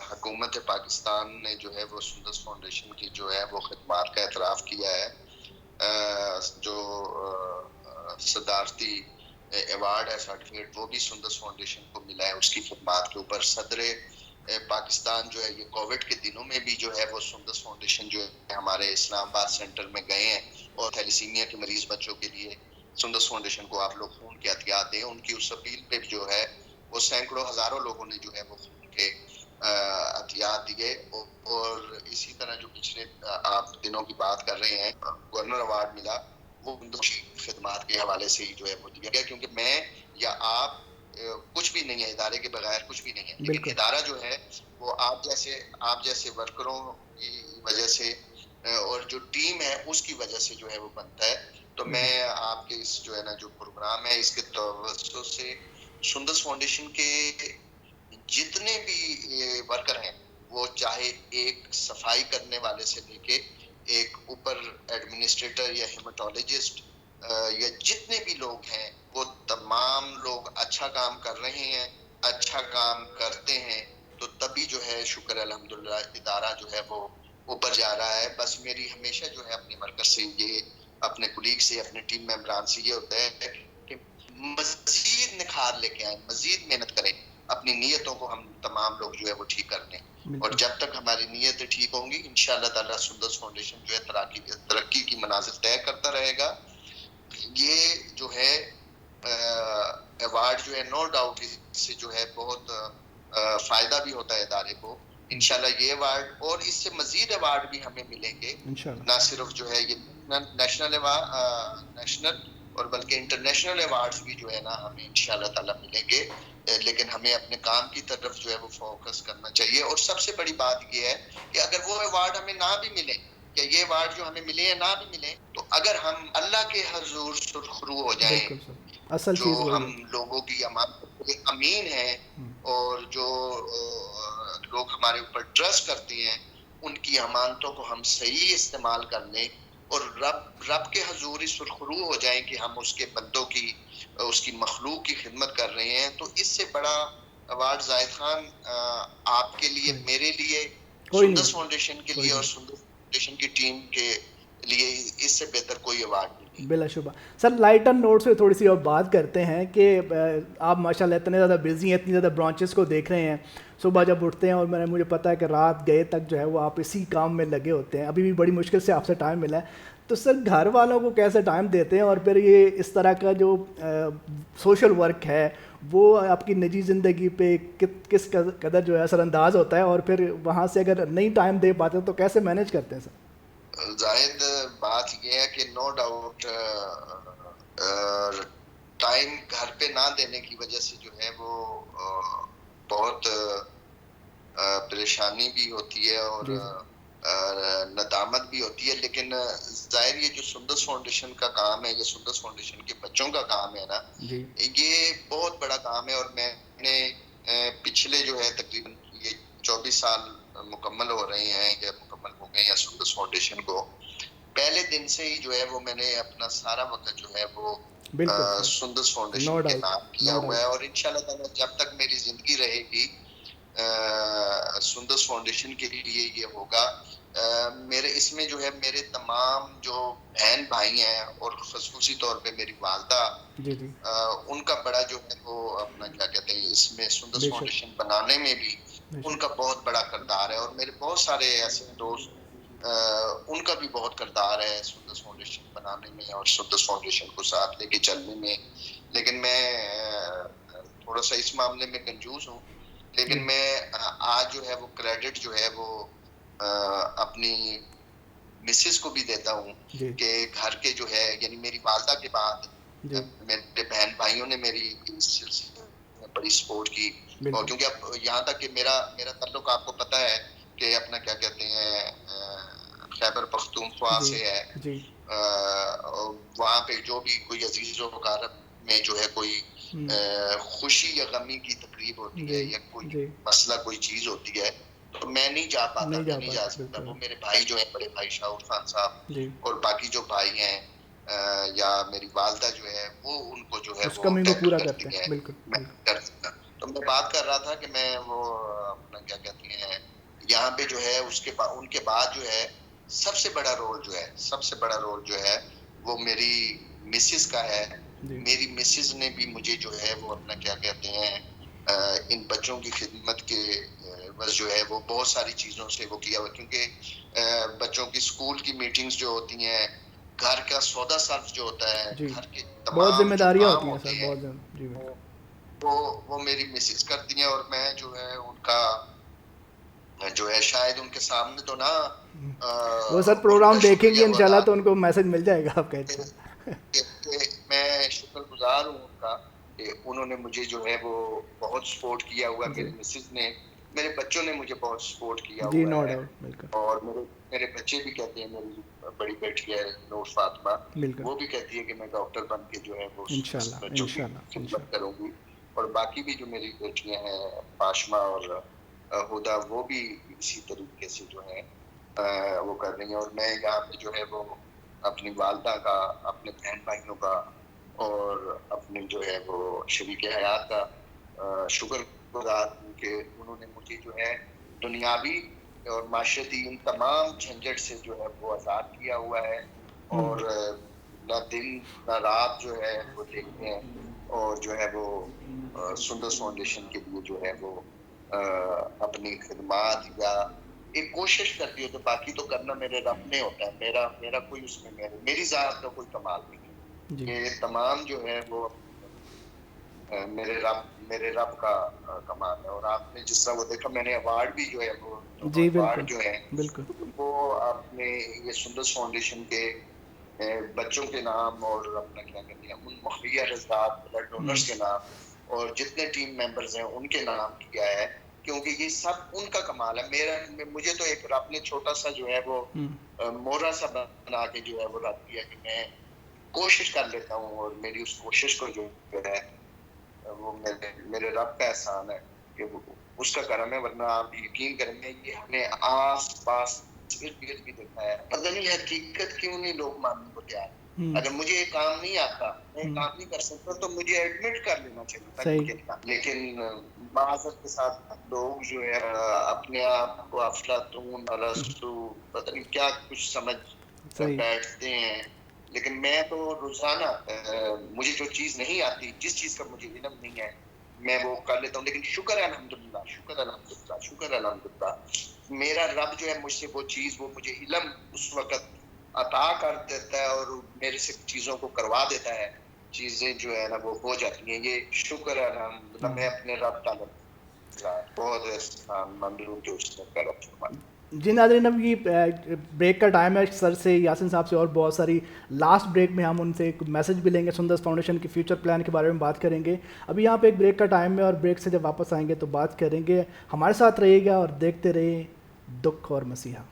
हुकूमत पाकिस्तान ने जो है वो सुंदस फाउंडेशन की जो है वो खिदमात का एतराफ़ किया है। जो सदारती अवार्ड है, सर्टिफिकेट, वो भी सुंदस फाउंडेशन को मिला है उसकी खिदमात के ऊपर। सदर पाकिस्तान जो है ये कोविड के दिनों में भी जो है वो सुंदस फाउंडेशन जो है हमारे इस्लामाबाद सेंटर में गए हैं और थैलेसीमिया के मरीज बच्चों के लिए सुंदस फाउंडेशन को आप लोग खून के एहतियात दें, उनकी उस अपील पे जो है वो सैकड़ों हजारों लोगों ने जो है वो खून के एहतियात दिए। और इसी तरह जो पिछले आप दिनों की बात कर रहे हैं, गवर्नर अवार्ड मिला, वो खिदमात के हवाले से ही जो है वो दिया गया, क्योंकि मैं या आप कुछ भी नहीं है, इदारे के बगैर कुछ भी नहीं है, लेकिन इदारा जो है वो आप जैसे वर्करों की वजह से और जो टीम है उसकी वजह से जो है वो बनता है। तो मैं आपके इस जो है ना जो प्रोग्राम है इसके तवज्जो से सुंदस फाउंडेशन के जितने भी वर्कर हैं, वो चाहे एक सफाई करने वाले से लेके एक ऊपर एडमिनिस्ट्रेटर या हेमाटोलॉजिस्ट या जितने भी लोग हैं, वो तमाम लोग अच्छा काम कर रहे हैं, अच्छा काम करते हैं, तो तभी जो है शुक्र अल्हम्दुलिल्लाह इदारा जो है वो ऊपर जा रहा है। बस मेरी हमेशा जो है अपने वर्कर से ये, अपने कुलीग से, अपने टीम मेंबरान से ये होता है कि मजीद निखार लेके आए, मजीद मेहनत करें, अपनी नीयतों को हम तमाम लोग जो है वो ठीक कर लें। और जब तक हमारी नीयतें ठीक होंगी इंशाअल्लाह ताला सुंदर फाउंडेशन जो है तरक्की की मनाजिल तय करता रहेगा। ये जो है अवार्ड जो है नो डाउट इससे जो है बहुत फायदा भी होता है इदारे को। इंशाल्लाह ये अवार्ड और इससे मजीद अवार्ड भी हमें मिलेंगे, ना सिर्फ जो है ये नेशनल और बल्कि इंटरनेशनल अवार्ड्स भी जो है ना हमें इंशाल्लाह ताला मिलेंगे। लेकिन हमें अपने काम की तरफ जो है वो फोकस करना चाहिए। और सबसे बड़ी बात ये है कि अगर वो अवार्ड हमें ना भी मिले, या ये अवार्ड जो हमें मिले या ना भी मिले, तो अगर हम अल्लाह के हजूर सुरखरू हो जाएं,
असल
जो हम लोगों की अमीन है और जो लोग हमारे ऊपर ट्रस्ट करते हैं, उनकी अमानतों को हम सही इस्तेमाल कर लें और रब के हजूर सुरखरू हो जाएं कि हम उसके बंदों की, उसकी मखलूक की खिदमत कर रहे हैं। तो इससे बड़ा अवार्ड जाहिद खान आपके लिए, मेरे लिए, सुंदर फाउंडेशन के लिए और सुंदर फाउंडेशन की टीम के लिए इससे बेहतर कोई अवार्ड नहीं।
बिलाशुबा सर, लाइटर नोट्स पे थोड़ी सी और बात करते हैं कि आप माशाल्लाह इतने ज़्यादा बिजी हैं, इतनी ज़्यादा ब्रांचेस को देख रहे हैं। सुबह जब उठते हैं और मुझे पता है कि रात गए तक जो है वो आप इसी काम में लगे होते हैं। अभी भी बड़ी मुश्किल से आपसे टाइम मिला है, तो सर घर वालों को कैसे टाइम देते हैं? और फिर ये इस तरह का जो सोशल वर्क है वो आपकी निजी ज़िंदगी पे किस कदर जो है असरअंदाज होता है? और फिर वहाँ से अगर नहीं टाइम दे पाते तो कैसे मैनेज करते हैं सर?
जाहिद बात यह है कि नो डाउट टाइम घर पे ना देने की वजह से जो है वो बहुत परेशानी भी होती है और नदामत भी होती है। लेकिन जाहिर ये जो सुंदर फाउंडेशन का काम है, ये सुंदर फाउंडेशन के बच्चों का काम है ना, ये बहुत बड़ा काम है। और मैंने पिछले जो है तकरीबन ये 24 साल मुकम्मल हो रहे हैं या मुकम्मल हो गए हैं सुंदर फाउंडेशन को, पहले दिन से ही जो है वो मैंने अपना सारा वक्त जो है वो सुंदर फाउंडेशन के नाम किया हुआ है। और इंशाल्लाह ताला जब तक मेरी जिंदगी रहेगी सुंदर फाउंडेशन के लिए ये होगा। मेरे इसमें जो है मेरे तमाम जो बहन भाई हैं और खसूसी तौर पे मेरी वालदा, उनका बड़ा जो है वो अपना क्या कहते हैं इसमें सुंदर फाउंडेशन बनाने में भी उनका बहुत बड़ा किरदार है। और मेरे बहुत सारे ऐसे दोस्त उनका भी बहुत किरदार है सुंदर फाउंडेशन बनाने में और सुंदर फाउंडेशन को साथ लेके चलने में। लेकिन मैं थोड़ा सा इस मामले में कंजूस हूँ। लेकिन मैं आज जो है वो क्रेडिट जो है वो अपनी मिसेस को भी देता हूँ कि घर के जो है यानी मेरी वालदा के बाद मेरे बहन भाइयों ने मेरी इस सिलसिले में बड़ी सपोर्ट की। और क्योंकि अब यहाँ तक कि मेरा ताल्लुक आपको पता है कि अपना क्या कहते हैं खैबर पख्तूनख्वा से है। वहाँ पे जो भी कोई अजीज़ व अकारब में जो है कोई खुशी या गमी की तकरीब होती है या कोई मसला कोई चीज होती है तो मैं नहीं जा पाता, नहीं जा सकता। वो मेरे भाई जो है बड़े भाई शाहरुख खान साहब और बाकी जो भाई हैं या मेरी वालदा जो है वो उनको जो है वो पूरा करती है। मैं कर सकता। तो मैं बात कर रहा था कि मैं वो अपना क्या कहते हैं यहाँ पे जो है उसके बाद उनके बाद जो है सबसे बड़ा रोल जो है वो मेरी मिसेस का है। मेरी मिसेस ने भी मुझे जो है वो अपना क्या कहते हैं इन बच्चों की खिदमत के बस जो है वो बहुत सारी चीज़ों से वो किया हुआ। क्योंकि बच्चों की स्कूल की मीटिंग्स जो होती हैं, घर का सौदा सर्फ जो होता है, घर के
बहुत जिम्मेदारियां होती हैं सर, बहुत
वो मेरी मिसेस करती हैं। और मैं जो है उनका जो है शायद उनके सामने तो ना
वो सर प्रोग्राम देखेंगे इंशाल्लाह तो उनको मैसेज मिल जाएगा आप कहते हैं।
मैं शुक्रगुजार हूँ उनका कि उन्होंने मुझे जो है वो बहुत सपोर्ट किया हुआ। मेरी मिसेस ने, मेरे बच्चों ने मुझे बहुत सपोर्ट किया हुआ है। और मेरे बच्चे भी कहते हैं, मेरी बड़ी बेटी है नूर फातिमा, वो भी कहती है कि मैं डॉक्टर बन के जो है वो खिदमत करूँगी। और बाकी भी जो मेरी बेटियां हैं पाशमा और हुदा, वो भी इसी तरीके से जो है वो कर रही हैं। और मैं यहाँ पे जो है वो अपनी वालदा का, अपने बहन भाइयों का और अपने जो है वो शरीक हयात का शुक्रगुजार हूँ कि उन्होंने मुझे जो है दुनियावी और माशरती इन तमाम झंझट से जो है वो आज़ाद किया हुआ है। और ना दिन ना रात जो है वो देखते हैं और जो है वो सुंदर फाउंडेशन के लिए जो है वो अपनी खिदमात या एक कोशिश करती हो, तो बाकी तो करना मेरे रब ने होता है। मेरा कोई उसमें मेरी ज़ात का कोई कमाल नहीं है। ये तमाम जो है वो मेरे रब का कमाल है। और आपने जिस तरह वो देखा, मैंने अवार्ड भी जो है वो
जी
अवार्ड
बिल्कुल
जो है
बिल्कुल।
वो आपने ये सुंदर फाउंडेशन के बच्चों के नाम और अपना क्या कहते हैं उन मुहैया रज़ात ब्लड डोनर्स के नाम और जितने टीम मेंबर्स हैं उनके नाम किया है, क्योंकि ये सब उनका कमाल है। मुझे तो एक रब ने छोटा सा जो है वो मोहरा सा बना के जो है वो रख दिया कि मैं कोशिश कर लेता हूँ, और मेरी उस कोशिश को जो है वो मेरे रब का एहसान है कि उसका करम है। वरना आप यकीन करेंगे, ये हमने आस पास इर्द-गिर्द भी देखा है। पता नहीं हकीकत क्यों नहीं लोग मानने को तैयार। अगर मुझे ये काम नहीं आता, मैं काम नहीं कर सकता, तो मुझे एडमिट कर लेना चाहिए था कि लेकिन माज़रत के साथ लोग जो है अपने आप को अफलातून अरस्तू पता नहीं क्या कुछ समझ बैठते हैं। लेकिन मैं तो रोजाना मुझे जो चीज नहीं आती, जिस चीज का मुझे इल्म नहीं है, मैं वो कर लेता हूँ। लेकिन शुक्र है अल्हम्दुलिल्लाह, शुक्र अल्हम्दुलिल्लाह, शुक्र अल्हम्दुलिल्लाह, मेरा रब जो है मुझसे वो चीज, वो मुझे इल्म उस वक्त अता कर देता है और मेरे से चीजों को करवा देता है। चीजें जो है ना वो हो जाती हैं। ये शुक्र है अल्हम्दुलिल्लाह, मैं अपने रब का बहुत एहसान मंद हूँ कि उसने करम फरमाया।
जी नाज़रीन, अब ये ब्रेक का टाइम है। सर से, यासिन साहब से और बहुत सारी लास्ट ब्रेक में हम उनसे एक मैसेज भी लेंगे, सुंदर फाउंडेशन के फ्यूचर प्लान के बारे में बात करेंगे। अभी यहाँ पे एक ब्रेक का टाइम है और ब्रेक से जब वापस आएंगे तो बात करेंगे। हमारे साथ रहिएगा और देखते रहिए दुख और मसीहा।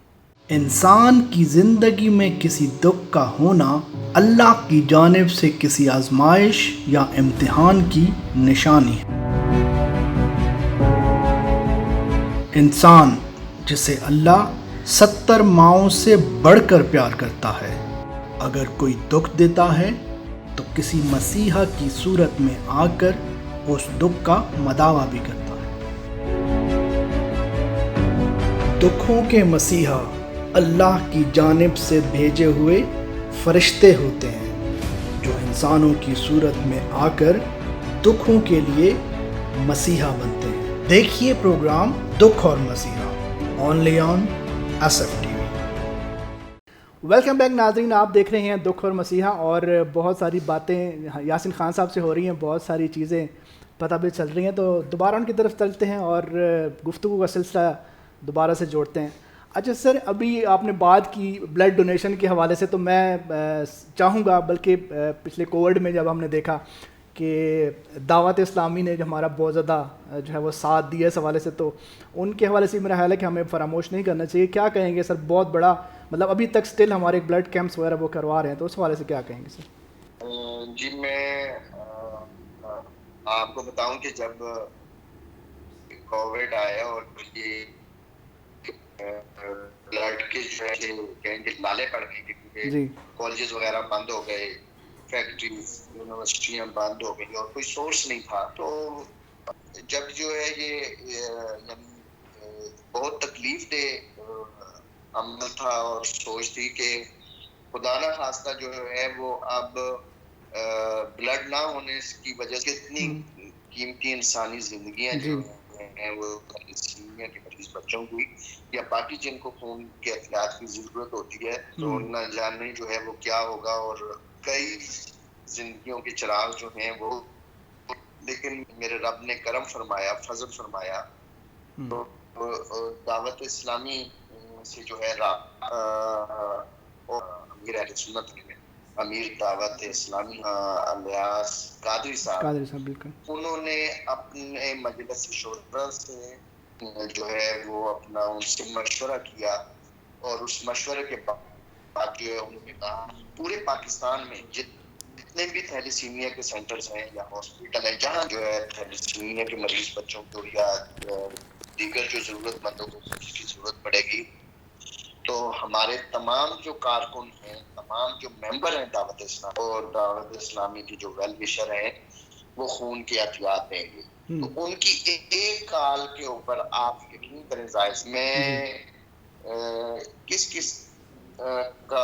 इंसान की ज़िंदगी में किसी दुख का होना अल्लाह की जानिब से किसी आजमाइश या इम्तिहान की निशानी है। इंसान जिसे अल्लाह 70 माओं से बढ़कर प्यार करता है, अगर कोई दुख देता है तो किसी मसीहा की सूरत में आकर उस दुख का मदावा भी करता है। दुखों के मसीहा अल्लाह की जानिब से भेजे हुए फरिश्ते होते हैं जो इंसानों की सूरत में आकर दुखों के लिए मसीहा बनते हैं। देखिए प्रोग्राम दुख और मसीहा only on SFTV। Welcome back नाज़रीन, आप देख रहे हैं दुख और मसीहा और बहुत सारी बातें यासिन खान साहब से हो रही हैं, बहुत सारी चीज़ें पता भी चल रही हैं। तो दोबारा उनकी तरफ चलते हैं और गुफ्तगू का सिलसिला दोबारा से जोड़ते हैं। अच्छा सर, अभी आपने बात की ब्लड डोनेशन के हवाले से, तो मैं चाहूँगा, बल्कि पिछले कोविड में जब हमने देखा कि दावत इस्लामी ने जो हमारा बहुत ज़्यादा जो है वो साथ दिया इस हवाले से, तो उनके हवाले से मेरा ख्याल है कि हमें फरामोश नहीं करना चाहिए। क्या कहेंगे सर? बहुत बड़ा मतलब अभी तक स्टिल हमारे ब्लड कैंप्स वगैरह वो करवा रहे हैं, तो उस हवाले से क्या कहेंगे सर?
जी मैं आपको बताऊं कि जब कोविड आया और ये ब्लड के जो है कहेंगे लाले पड़ गए, क्योंकि कॉलेजेस वगैरह बंद हो गए, फैक्ट्रीज यूनिवर्सिटियां बंद हो गई और कोई सोर्स नहीं था। तो जब जो है ये बहुत तकलीफ दे अमल था और सोच थी कि खुदा ना खास्ता जो है वो अब ब्लड ना होने की वजह से इतनी कीमती इंसानी जिंदगियां जो हैं वो थैलेसीमिया के मरीज बच्चों की या बाकी जिनको खून के एहतियात की जरूरत होती है, तो न जाने जो है वो क्या होगा। और कई जिंदगियों के चिराग जो हैं वो, लेकिन मेरे रब ने करम फरमाया, फजल फरमाया। तो दावत इस्लामी से जो है अमीर अहले सुन्नत में अमीर दावत इस्लामी अलियास कादरी साहब, उन्होंने अपने मजलिस शुरा से जो है वो अपना उनसे मशवरा किया और उस मशवरे के बाद जो है उन्होंने कहा पूरे पाकिस्तान में जितने भी थैलेसीमिया के सेंटर्स हैं या हॉस्पिटल है जहाँ जो है थैलेसीमिया के मरीज बच्चों को या दीगर जो जरूरतमंदों को जिसकी जरूरत पड़ेगी, तो हमारे तमाम जो कारकुन हैं, तमाम जो मेंबर हैं दावत इस्लाम और दावत इस्लामी की जो वेल विशर हैं, वो खून की एहतियात देंगे। तो उनकी एक काल के ऊपर आप यकीन करें जायज में किस का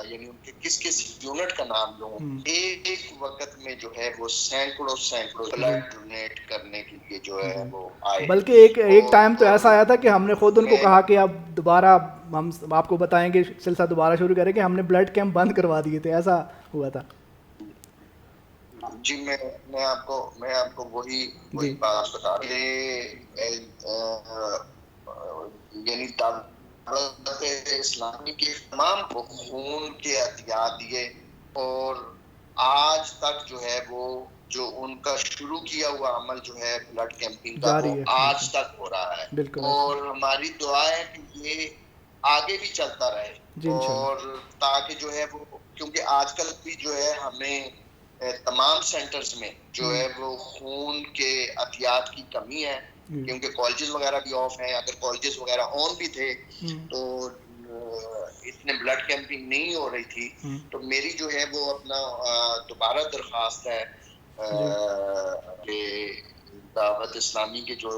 यानी उनके किस किस यूनिट का नाम लूं, एक वक्त में जो है वो सैकड़ों सैकड़ों ब्लड डोनेट करने के लिए जो है वो आए।
बल्कि एक टाइम तो ऐसा आया था कि हमने खुद उनको कहा कि अब दोबारा हम आपको बताएंगे, सिलसिला दोबारा शुरू करेंगे, हमने ब्लड कैंप बंद करवा दिए थे, ऐसा हुआ था।
जी मैं आपको वही
जी
बात बता यानी दावत इस्लामी के तमाम को खून के अतियात दिए, और आज तक जो है वो जो उनका शुरू किया हुआ अमल जो है ब्लड कैंपिंग का,
जारी
वो
है,
आज तक हो रहा है।
बिल्कुल
और हमारी दुआ है कि ये आगे भी चलता रहे,
जी इंशाल्लाह।
और ताकि जो है वो, क्योंकि आजकल भी जो है हमें तमाम सेंटर्स में जो है वो खून के अतियात की कमी है, क्योंकि कॉलेजेस वगैरह भी ऑफ हैं। अगर कॉलेजेस वगैरह ऑन भी थे तो इतने ब्लड कैंपिंग नहीं हो रही थी। तो मेरी जो है वो अपना दोबारा दरख्वास्त है कि दावत इस्लामी के जो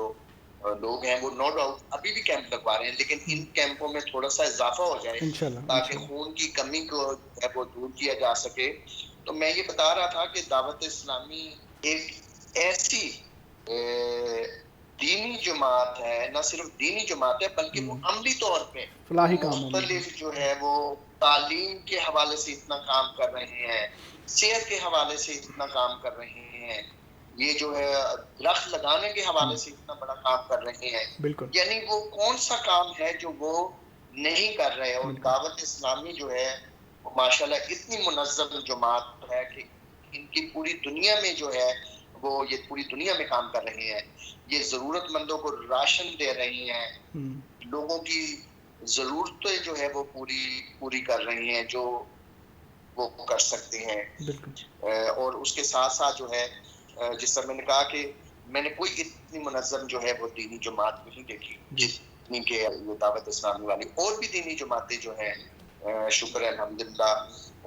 लोग हैं वो नो डाउट अभी भी कैंप लगवा रहे हैं, लेकिन इन कैंपों में थोड़ा सा इजाफा हो जाए ताकि खून की कमी को है वो दूर किया जा सके। तो मैं ये बता रहा था कि दावत इस्लामी एक ऐसी दीनी जमात है, न सिर्फ दीनी जमात है बल्कि वो अमली तौर पे मुख्तलिफ जो है वो तालीम के हवाले से इतना काम कर रहे हैं, सेहत के हवाले से इतना काम कर रहे हैं, ये जो है दरख्त लगाने के हवाले से इतना बड़ा काम कर रहे हैं। यानी वो कौन सा काम है जो वो नहीं कर रहे हैं। और दावत इस्लामी जो है माशाल्लाह इतनी मुनज़्ज़म जमात है कि इनकी पूरी दुनिया में जो है वो ये पूरी दुनिया में काम कर रहे हैं। ये जरूरतमंदों को राशन दे रही हैं, लोगों की जरूरतें जो है वो पूरी कर रही हैं जो वो कर सकते हैं। और उसके साथ साथ जो है जिस तरह मैंने कहा कि मैंने कोई इतनी मुनज़्ज़म जो है वो दीनी जमात नहीं देखी जितनी के ये दावत इस्लामी वाली। और भी दीनी जमातें जो हैं शुक्र है अल्हम्दुलिल्लाह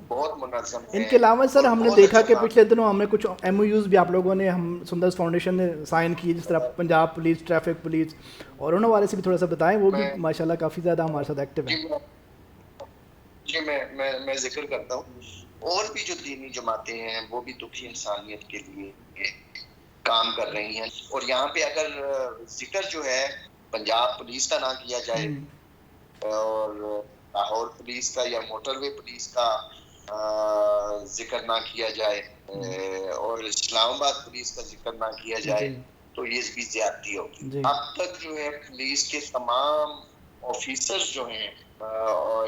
बहुत मुनज़्ज़म है।
इनके अलावा सर हमने देखा कि पिछले दिनों हमने कुछ MOUs भी आप लोगों ने, हम सुंदर फाउंडेशन ने साइन किए, जिस तरह पंजाब पुलिस, ट्रैफिक पुलिस, और उन वाले से भी थोड़ा सा बताएं। वो भी माशाल्लाह काफ़ी ज़्यादा हमारे साथ एक्टिव है।
जी मैं जिक्र करता हूँ। और भी जो दीनी जमातें हैं वो भी दुखी इंसानियत के लिए काम कर रही हैं। और यहाँ पे अगर जिक्र जो है पंजाब पुलिस का ना किया जाए और लाहौर पुलिस का या मोटरवे पुलिस का जिक्र ना किया जाए और इस्लामाबाद पुलिस का जिक्र ना किया जाए तो ये भी ज्यादती होगी। अब तक जो है पुलिस के तमाम ऑफिसर्स जो हैं,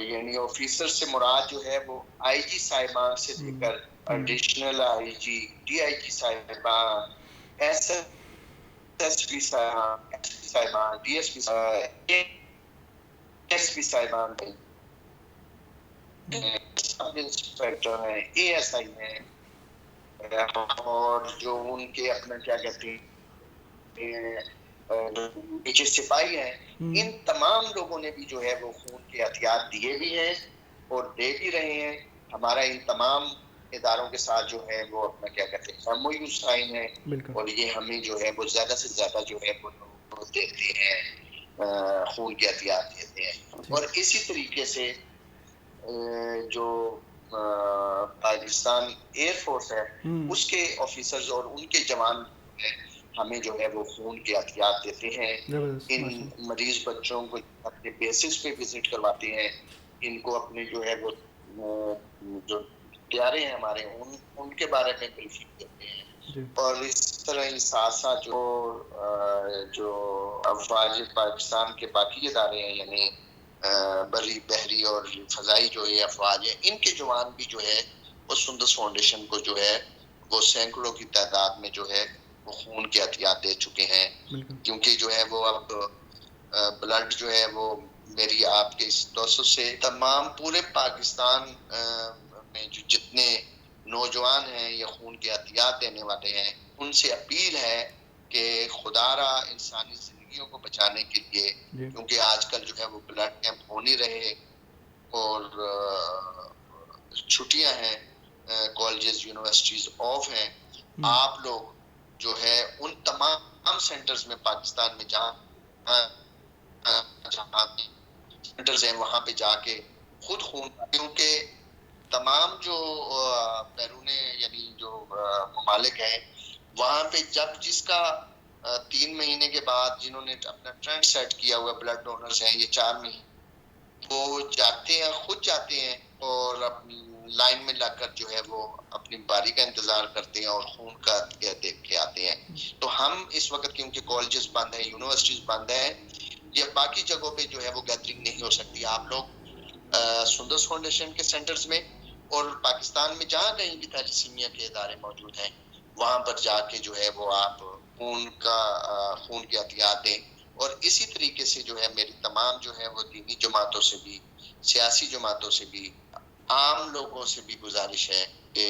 यानी ऑफिसर से मुराद जो है वो IG साहिबान से लेकर एडिशनल IG, DIG साहिबान, SSP साहिबान, DSP SP साहिबान, सब इंस्पेक्टर हैं, ASI हैं, और जो उनके अपना क्या कहते हैं पीछे सिपाही हैं, इन तमाम लोगों ने भी जो है वो खून के हथियार दिए भी हैं और दे भी रहे हैं। हमारा इन तमाम इदारों के साथ जो है वो अपना क्या कहते हैं MOU साइन है, और ये हमें जो है वो ज्यादा से ज्यादा जो है वो देते हैं, खून के हथियार देते हैं। और इसी तरीके से जो पाकिस्तान एयरफोर्स है उसके ऑफिसर्स और उनके जवान हमें जो है वो खून के हथियार देते हैं। इन मरीज बच्चों को अपने बेसिस पे विजिट करवाते हैं, इनको अपने जो है वो जो प्यारे हैं हमारे उनके बारे में ब्रीफिंग देते हैं। और इस तरह ही साथ साथ जो अफवाज पाकिस्तान के बाकी इदारे हैं, यानी बरी बहरी और फजाई जो ये अफवाज है, इनके जवान भी जो है वो सुंदस फाउंडेशन को जो है वो सैकड़ों की तादाद में जो है वो खून के हथियार दे चुके हैं। क्योंकि जो है वो अब ब्लड जो है वो मेरी आपके इस दोस्तों से तमाम पूरे पाकिस्तान में जो जितने नौजवान हैं या खून के हथियार देने वाले हैं उनसे अपील है कि खुदारा इंसानी जिंदगियों को बचाने के लिए, क्योंकि आजकल जो है वो ब्लड कैंप हो नहीं रहे और छुट्टियां हैं, कॉलेजेस यूनिवर्सिटीज ऑफ हैं, आप लोग जो है उन तमाम सेंटर्स में पाकिस्तान में जहाँ सेंटर्स हैं वहां पे जाके खुद खून, क्योंकि तमाम जो बैरून यानी जो ममालिक हैं वहाँ पे जब जिसका 3 महीने के बाद जिन्होंने अपना ट्रेंड सेट किया हुआ ब्लड डोनर्स हैं, ये 4 महीने वो जाते हैं, खुद जाते हैं और अपनी लाइन में लगकर जो है वो अपनी बारी का इंतजार करते हैं और खून का देख के आते हैं। तो हम इस वक्त क्योंकि कॉलेजेस बंद है, यूनिवर्सिटीज बंद है, या बाकी जगहों पे जो है वो गैदरिंग नहीं हो सकती। आप लोग सुंदर फाउंडेशन के सेंटर्स में और पाकिस्तान में जहाँ कहीं भी थैलेसीमिया के इदारे मौजूद हैं वहां पर जाके जो है वो आप खून की एहतियात दें। और इसी तरीके से जो है मेरी तमाम जो है वो दीनी जमातों से भी, सियासी जमातों से भी, आम लोगों से भी गुजारिश है कि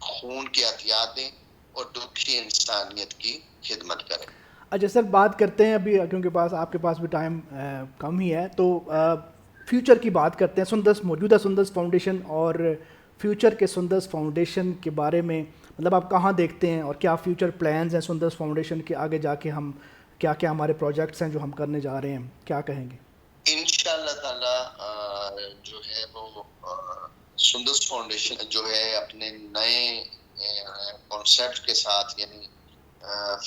खून की एहतियात दें और दुखी इंसानियत की खिदमत करें।
अच्छा सर, बात करते हैं अभी, क्योंकि आपके पास भी टाइम कम ही है, तो फ्यूचर की बात करते हैं। सुंदर्स, मौजूदा सुंदर्स फाउंडेशन और फ्यूचर के सुंदर्स फाउंडेशन के बारे में, मतलब आप कहाँ देखते हैं और क्या फ्यूचर प्लान्स हैं सुंदर्स फाउंडेशन के? आगे जाके हम क्या क्या हमारे प्रोजेक्ट्स हैं जो हम करने जा रहे हैं, क्या कहेंगे?
इंशाअल्लाह ताला जो है वो सुंदर्स फाउंडेशन जो है अपने नए कॉन्सेप्ट के साथ, यानी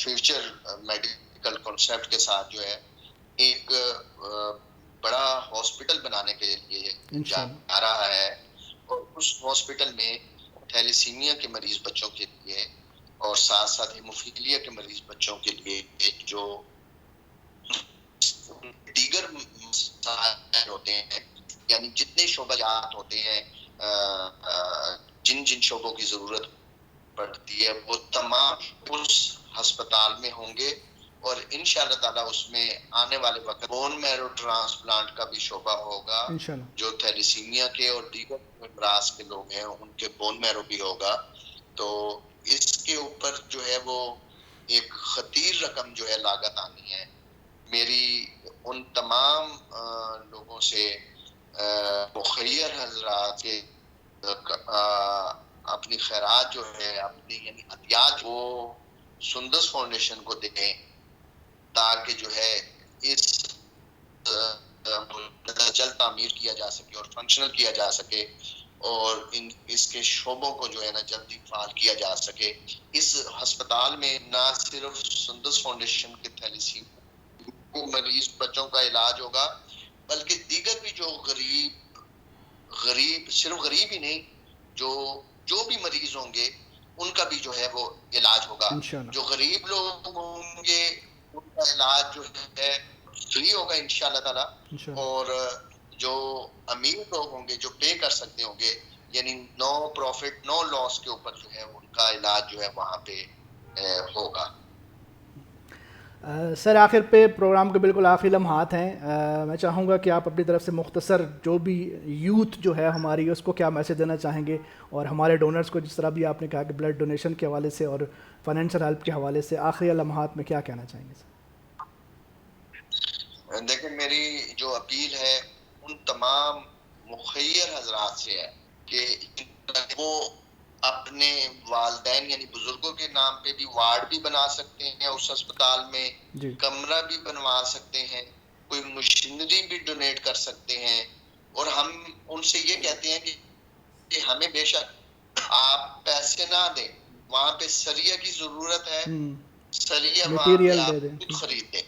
फ्यूचर मेडिकल कॉन्सेप्ट के साथ जो है एक बड़ा हॉस्पिटल बनाने के लिए जा रहा है। और उस हॉस्पिटल में थैलेसीमिया के मरीज बच्चों के लिए और साथ साथ हीमोफीलिया के मरीज बच्चों के लिए जो दीगर मसाइल होते हैं, यानी जितने शोबाजात होते हैं, जिन जिन शोबों की जरूरत पड़ती है, वो तमाम उस अस्पताल में होंगे। और इंशाअल्लाह ताला उसमें आने वाले वक्त बोन मैरो ट्रांसप्लांट का भी शोबा होगा। जो थैलेसीमिया के और दीगर अमराज के लोग हैं उनके बोन मैरो भी होगा। तो इसके ऊपर जो है वो एक खतीर रकम जो है लागत आनी है। मेरी उन तमाम लोगों से मुखैर हजरात के अपनी खैरात जो है, अपनी यानी अतियात वो सुंदर्स फाउंडेशन को दें, ताकि जो है इस जल्द तामीर किया जा सके और फंक्शनल किया जा सके और इसके शोबों को जो है ना जल्दी फाल किया जा सके। इस अस्पताल में ना सिर्फ सुंदर्स फाउंडेशन के थैलेसीमिया मरीज बच्चों का इलाज होगा, बल्कि दीगर भी जो गरीब सिर्फ गरीब ही नहीं, जो भी मरीज होंगे उनका भी जो है वो इलाज होगा। जो गरीब लोग होंगे उनका इलाज जो है फ्री होगा इंशाअल्लाह ताला, और जो अमीर लोग होंगे जो पे कर सकते होंगे, यानी नो प्रॉफिट नो लॉस के ऊपर जो है उनका इलाज जो है वहाँ पे होगा।
सर, आखिर पे प्रोग्राम के बिल्कुल आखिरी लम्हात हैं, मैं चाहूँगा कि आप अपनी तरफ से मुख्तसर जो भी यूथ जो है हमारी, उसको क्या मैसेज देना चाहेंगे, और हमारे डोनर्स को, जिस तरह भी आपने कहा कि ब्लड डोनेशन के हवाले से और फाइनेंशियल हेल्प के हवाले से, आखिरी लम्हात में क्या कहना चाहेंगे सर?
देखिए, मेरी जो अपील है उन तमाम मुखैर हजरात से है कि वो अपने वालदैन यानी बुजुर्गों के नाम पे भी वार्ड भी बना सकते हैं, उस अस्पताल में कमरा भी बनवा सकते हैं, कोई मशीनरी भी डोनेट कर सकते हैं। और हम उनसे ये कहते हैं कि हमें बेशक आप पैसे ना दें, वहां पे सरिया की जरूरत है, सरिया वहां पे आप खुद खरीद दें।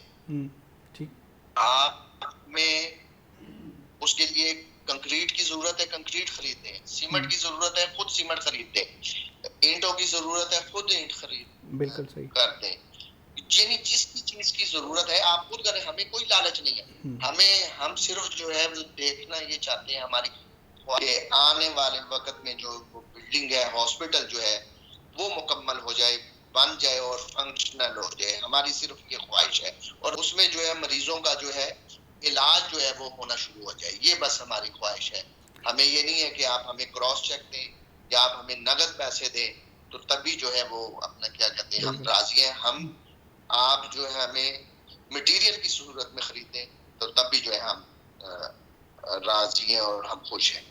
आप में उसके लिए कंक्रीट की जरूरत है, कंक्रीट खरीद दें। सीमेंट की जरूरत है, खुद सीमेंट खरीद दें। ईंटों की जरूरत है, खुद ईंट खरीद
बिल्कुल सही
कर दें। यानी जिस चीज की जरूरत है आप खुद करें, हमें कोई लालच नहीं है। हम सिर्फ जो है देखना ये चाहते हैं हमारी आने वाले वक्त में जो बिल्डिंग है, हॉस्पिटल जो है वो मुकम्मल हो जाए, बन जाए और फंक्शनल हो जाए। हमारी सिर्फ ये ख्वाहिश है, और उसमें जो है मरीजों का जो है इलाज जो है वो होना शुरू हो जाए, ये बस हमारी ख्वाहिश है। हमें ये नहीं है कि आप हमें क्रॉस चेक दें या आप हमें नगद पैसे दें, तो तभी जो है वो अपना क्या कहते हैं हम राजी हैं। आप जो है हमें मटेरियल की सूरत में खरीदें तो तब भी जो है हम राजी हैं और हम खुश हैं।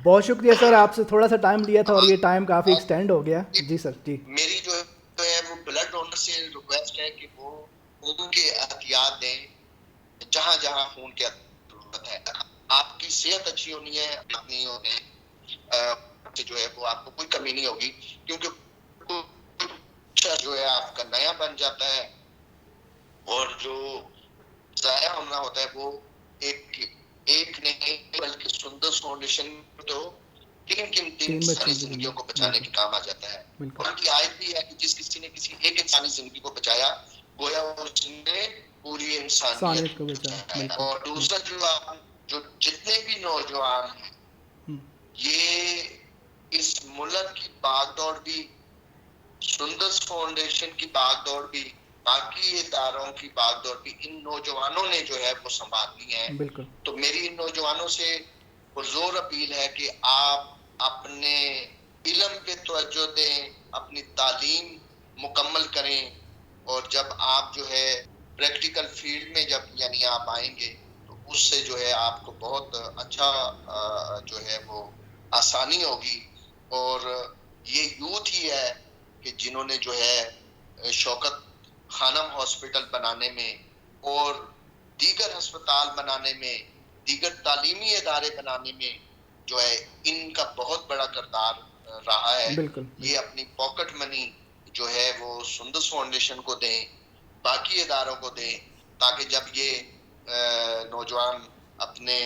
बहुत शुक्रिया सर, आपसे थोड़ा सा टाइम लिया था और ये टाइम काफ़ी एक्सटेंड हो गया। जी सर। जी,
मेरी जो है वो ब्लड डोनर से रिक्वेस्ट है कि वो खून के एहतियात दें जहां जहां खून की जरूरत है। आपकी सेहत अच्छी होनी है, नहीं होने जो है वो आपको कोई कमी नहीं होगी, क्योंकि जो है आपका नया बन जाता है, और जो जाया होना होता है वो एक एक नहीं बल्कि सुंदर फाउंडेशन तो तीन
तीन
सारी
बच्चों की
जिंदगियों को
जिंदगी,
बचाने
बिल्कुल
के काम आ जाता है।
बिल्कुल।
और उनकी आयत भी है कि जिस किसी ने किसी एक इंसानी जिंदगी को बचाया, गोया उसने पूरी इंसानियत
इंसानियत को
को
बचाया,
बचाया।
बिल्कुल
और
बिल्कुल।
दूसरा जो जितने भी नौजवान हैं,
हम्म,
ये इस मुल्क की बागडोर भी, सुंदर फाउंडेशन की बागडोर भी, बाकी इदारों की बागडोर भी इन नौजवानों ने जो है वो संभालनी है।
बिल्कुल
तो मेरी इन नौजवानों से पुरजोर अपील है कि आप अपने इल्म पे तवज्जो दें, अपनी तालीम मुकम्मल करें, और जब आप जो है प्रैक्टिकल फील्ड में जब यानी आप आएंगे, तो उससे जो है आपको बहुत अच्छा जो है वो आसानी होगी। और ये यूथ ही है कि जिन्होंने जो है शौकत खानम हॉस्पिटल बनाने में और दीगर अस्पताल बनाने में, दीगर तालीमी इदारे बनाने में जो है इनका बहुत बड़ा किरदार रहा है।
बिल्कुल
ये
बिल्कुल।
अपनी पॉकेट मनी जो है वो सुंदर फाउंडेशन को दें, बाकी इदारों को दें, ताकि जब ये नौजवान अपने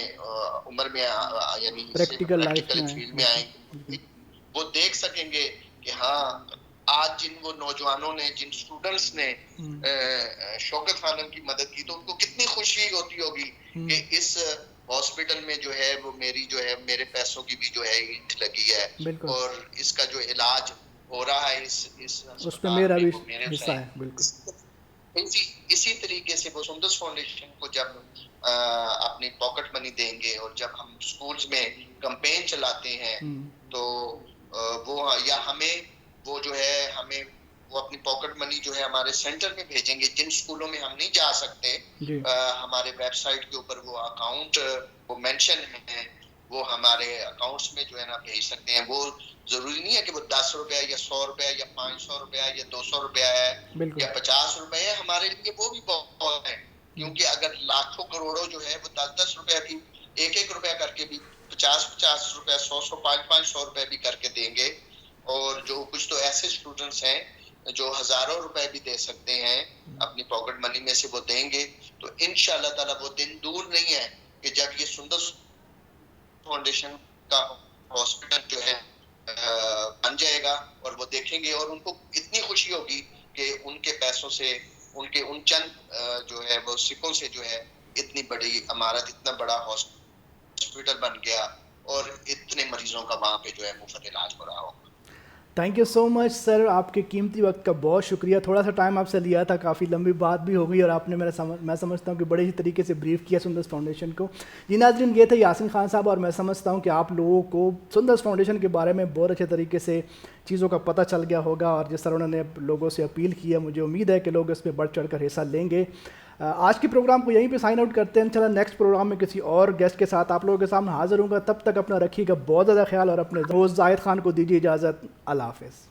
उम्र में यानी हिस्से में
प्रैक्टिकल लाइफ
प्रैक्टिकल
में आए,
फील्ड में
बिल्कुल
आएंगे,
बिल्कुल
वो देख सकेंगे कि हाँ, आज जिन वो नौजवानों ने, जिन स्टूडेंट्स ने शौकत खानम की मदद की, तो उनको कितनी खुशी होती होगी कि इस हॉस्पिटल में जो है वो मेरी जो है मेरे पैसों की भी जो है ईंट लगी है,
बिल्कुल।
और इसका जो इलाज हो रहा है इस
उस पे
अस्पताल
मेरा
में
भी
वो मेरे से
हिस्सा है, बिल्कुल।
इसी इसी तरीके से वो सुंदर फाउंडेशन को जब अपनी पॉकेट मनी देंगे, और जब हम स्कूल्स में कैंपेन चलाते हैं, तो वो या हमें वो जो है हमें वो अपनी पॉकेट मनी जो है हमारे सेंटर में भेजेंगे, जिन स्कूलों में हम नहीं जा सकते,
जी
हमारे वेबसाइट के ऊपर वो अकाउंट वो मेंशन है, वो हमारे अकाउंट्स में जो है ना भेज सकते हैं। वो जरूरी नहीं है कि वो 10 रुपया या 100 रुपया या 500 रुपया या 200 रुपया है
बिल्कुल।
या 50 रुपए है, हमारे लिए वो भी बहुत है। क्योंकि अगर लाखों करोड़ों जो है वो 10-10 रुपया भी, 1-1 रुपया करके भी, 50-50 रुपया, 100-100, 500-500 रुपए भी करके देंगे, और जो कुछ तो ऐसे स्टूडेंट्स हैं जो हजारों रुपए भी दे सकते हैं अपनी पॉकेट मनी में से, वो देंगे, तो इंशाल्लाह ताला वो दिन दूर नहीं है कि जब ये सुंदर फाउंडेशन का हॉस्पिटल जो है बन जाएगा, और वो देखेंगे और उनको इतनी खुशी होगी कि उनके पैसों से, उनके उन चंद जो है वो सिक्कों से जो है इतनी बड़ी इमारत, इतना बड़ा हॉस्पिटल बन गया, और इतने मरीजों का वहां पे जो है मुफ्त इलाज हो रहा हो।
Thank you so much sir, आपके कीमती वक्त का बहुत शुक्रिया। थोड़ा सा टाइम आपसे लिया था, काफ़ी लंबी बात भी हो गई, और आपने मैं समझता हूँ कि बड़े ही तरीके से ब्रीफ किया सुंदर्स फाउंडेशन को। जी नाज़रीन, ये थे यासीन खान साहब, और मैं समझता हूँ कि आप लोगों को सुंदर्स फाउंडेशन के बारे में बहुत अच्छे तरीके से चीज़ों का पता चल गया होगा, और जिस तरह उन्होंने लोगों से अपील की है, मुझे उम्मीद है कि लोग इस पर बढ़ चढ़ कर हिस्सा लेंगे। आज के प्रोग्राम को यहीं पे साइन आउट करते हैं। चला नेक्स्ट प्रोग्राम में किसी और गेस्ट के साथ आप लोगों के सामने हाजिर होऊंगा। तब तक अपना रखिएगा बहुत ज़्यादा ख्याल, और अपने दोस्त जाहिद खान को दीजिए इजाज़त। अल्लाह हाफ़िज़।